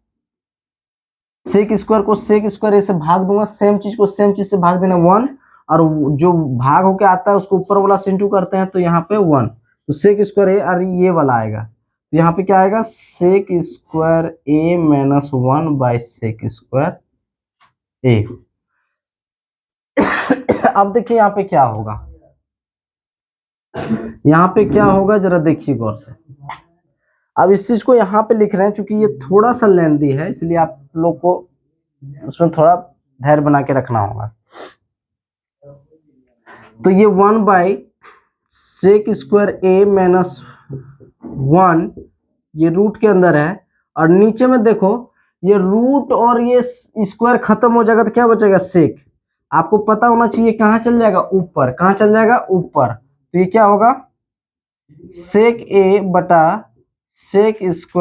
S1: sec² को sec²a से भाग दूंगा, सेम चीज को सेम चीज से भाग देना 1, और जो भाग होके आता है उसको ऊपर वाला से इंटू करते हैं तो यहाँ पे 1, तो sec²a और ये वाला आएगा, तो यहाँ पे क्या आएगा sec²a माइनस 1/sec²a। अब देखिए यहाँ पे क्या होगा, यहाँ पे क्या होगा जरा देखिए गौर से। अब इस चीज को यहाँ पे लिख रहे हैं क्योंकि ये थोड़ा सा लेंदी है, इसलिए आप लोग को उसमें थोड़ा धैर्य बना के रखना होगा। तो ये 1/sec²a माइनस 1 ये रूट के अंदर है, और नीचे में देखो ये रूट और ये स्क्वायर खत्म हो जाएगा तो क्या बचेगा सेक। आपको पता होना चाहिए कहाँ चल जाएगा ऊपर, कहाँ चल जाएगा ऊपर, तो ये क्या होगा sec² बटा sec²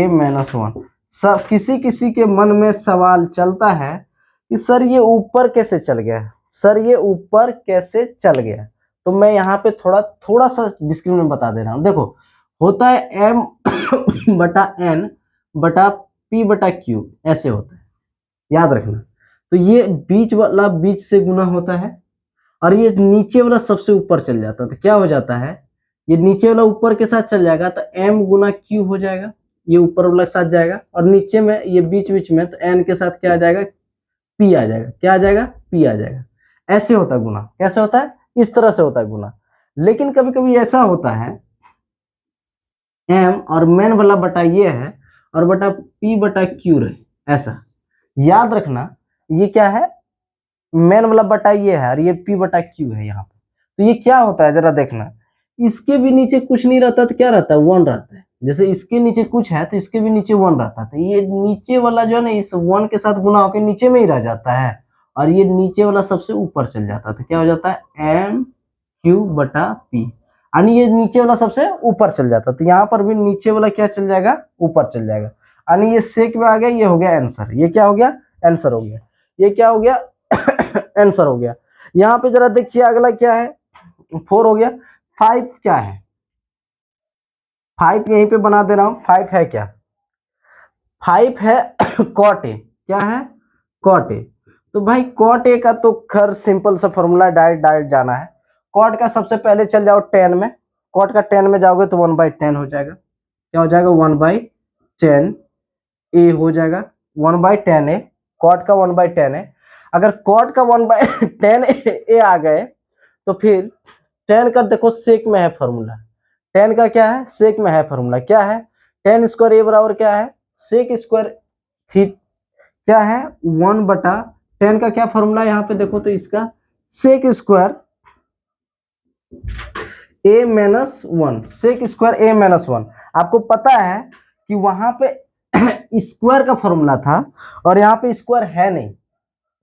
S1: माइनस 1। सब किसी के मन में सवाल चलता है कि सर ये ऊपर कैसे चल गया, सर ये ऊपर कैसे चल गया, तो मैं यहाँ पे थोड़ा सा डिस्क्रिप्शन में बता दे रहा हूँ। देखो होता है m बटा n बटा p बटा q, ऐसे होता है, याद रखना। तो ये बीच वाला बीच से गुना होता है और ये नीचे वाला सबसे ऊपर चल जाता है, तो क्या हो जाता है ये नीचे वाला ऊपर के साथ चल जाएगा तो m गुना q हो जाएगा, ये ऊपर वाला के साथ जाएगा, और नीचे में ये बीच में तो n के साथ क्या आ जाएगा p आ जाएगा, क्या आ जाएगा p आ जाएगा। ऐसे होता है गुना, कैसे होता है इस तरह से होता है गुना। लेकिन कभी कभी ऐसा होता है m और मेन वाला बटा ये है और बटा p बटा q रहे, ऐसा याद रखना। ये क्या है मेन वाला बटा ये है और ये p बटा q है यहाँ पे, तो ये क्या होता है जरा देखना, इसके भी नीचे कुछ नहीं रहता तो क्या रहता है 1 रहता है, जैसे इसके नीचे कुछ है तो इसके भी नीचे 1 रहता है, तो ये नीचे वाला जो है ना इस 1 के साथ गुना होकर नीचे में ही रह जाता है और ये नीचे वाला सबसे ऊपर चल जाता है, तो क्या हो जाता है m q बटा p, यानी ये नीचे वाला सबसे ऊपर चल जाता है, तो यहाँ पर भी नीचे वाला क्या चल जाएगा ऊपर चल जाएगा, यानी ये सेक में आ गया, ये हो गया आंसर, ये क्या हो गया आंसर हो गया, ये क्या हो गया आंसर हो गया। यहाँ पे जरा देखिए अगला क्या है 4 हो गया, 5 क्या है 5 यहीं पे बना दे रहा हूं, 5 है क्या 5 है cot a, क्या है cot a। तो भाई cot a का तो खैर सिंपल सा फॉर्मूला डायरेक्ट जाना है। cot का सबसे पहले चल जाओ 10 में, cot का 10 में जाओगे तो 1/10 हो जाएगा, क्या हो जाएगा 1/10 a हो जाएगा 1/10 a, cot का 1/10 है। अगर cot का 1/10 a आ गए तो फिर 10 का देखो सेक में है फॉर्मूला, 10 का क्या है सेक में है फॉर्मूला, क्या है tan² a बराबर क्या है sec² थीटा, क्या है 1/10 का क्या फॉर्मूला यहाँ पे देखो तो इसका sec² a minus 1, sec² a minus 1। आपको पता है कि वहां पे स्क्वायर का फॉर्मूला था और यहाँ पे स्क्वायर है नहीं,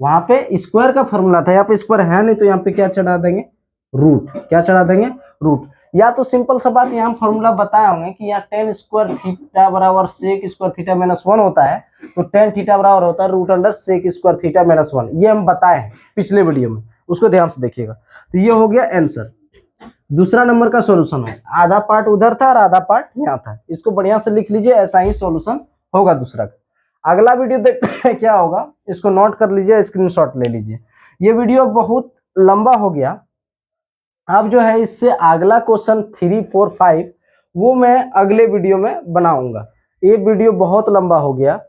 S1: वहां पे स्क्वायर का फॉर्मूला था यहाँ पे स्क्वायर है नहीं, तो यहाँ पे क्या चढ़ा देंगे रूट, क्या चढ़ा देंगे रूट। या तो सिंपल सा बात यहाँ फॉर्मूला बताए होंगे कि यहाँ tan² थीटा बराबर sec² थीटा माइनस 1 होता है, तो tan थीटा बराबर होता है √sec² थीटा माइनस 1, ये हम बताए हैं पिछले वीडियो में, उसको ध्यान से देखिएगा। तो ये हो गया आंसर, दूसरा नंबर का सॉल्यूशन है, आधा पार्ट उधर था और आधा पार्ट यहाँ था, इसको बढ़िया से लिख लीजिए, ऐसा ही सॉल्यूशन होगा दूसरा का। अगला वीडियो देखते हैं क्या होगा, इसको नोट कर लीजिए, स्क्रीनशॉट ले लीजिए। ये वीडियो बहुत लंबा हो गया, अब जो है इससे अगला क्वेश्चन 3, 4, 5 वो मैं अगले वीडियो में बनाऊंगा, ये वीडियो बहुत लंबा हो गया।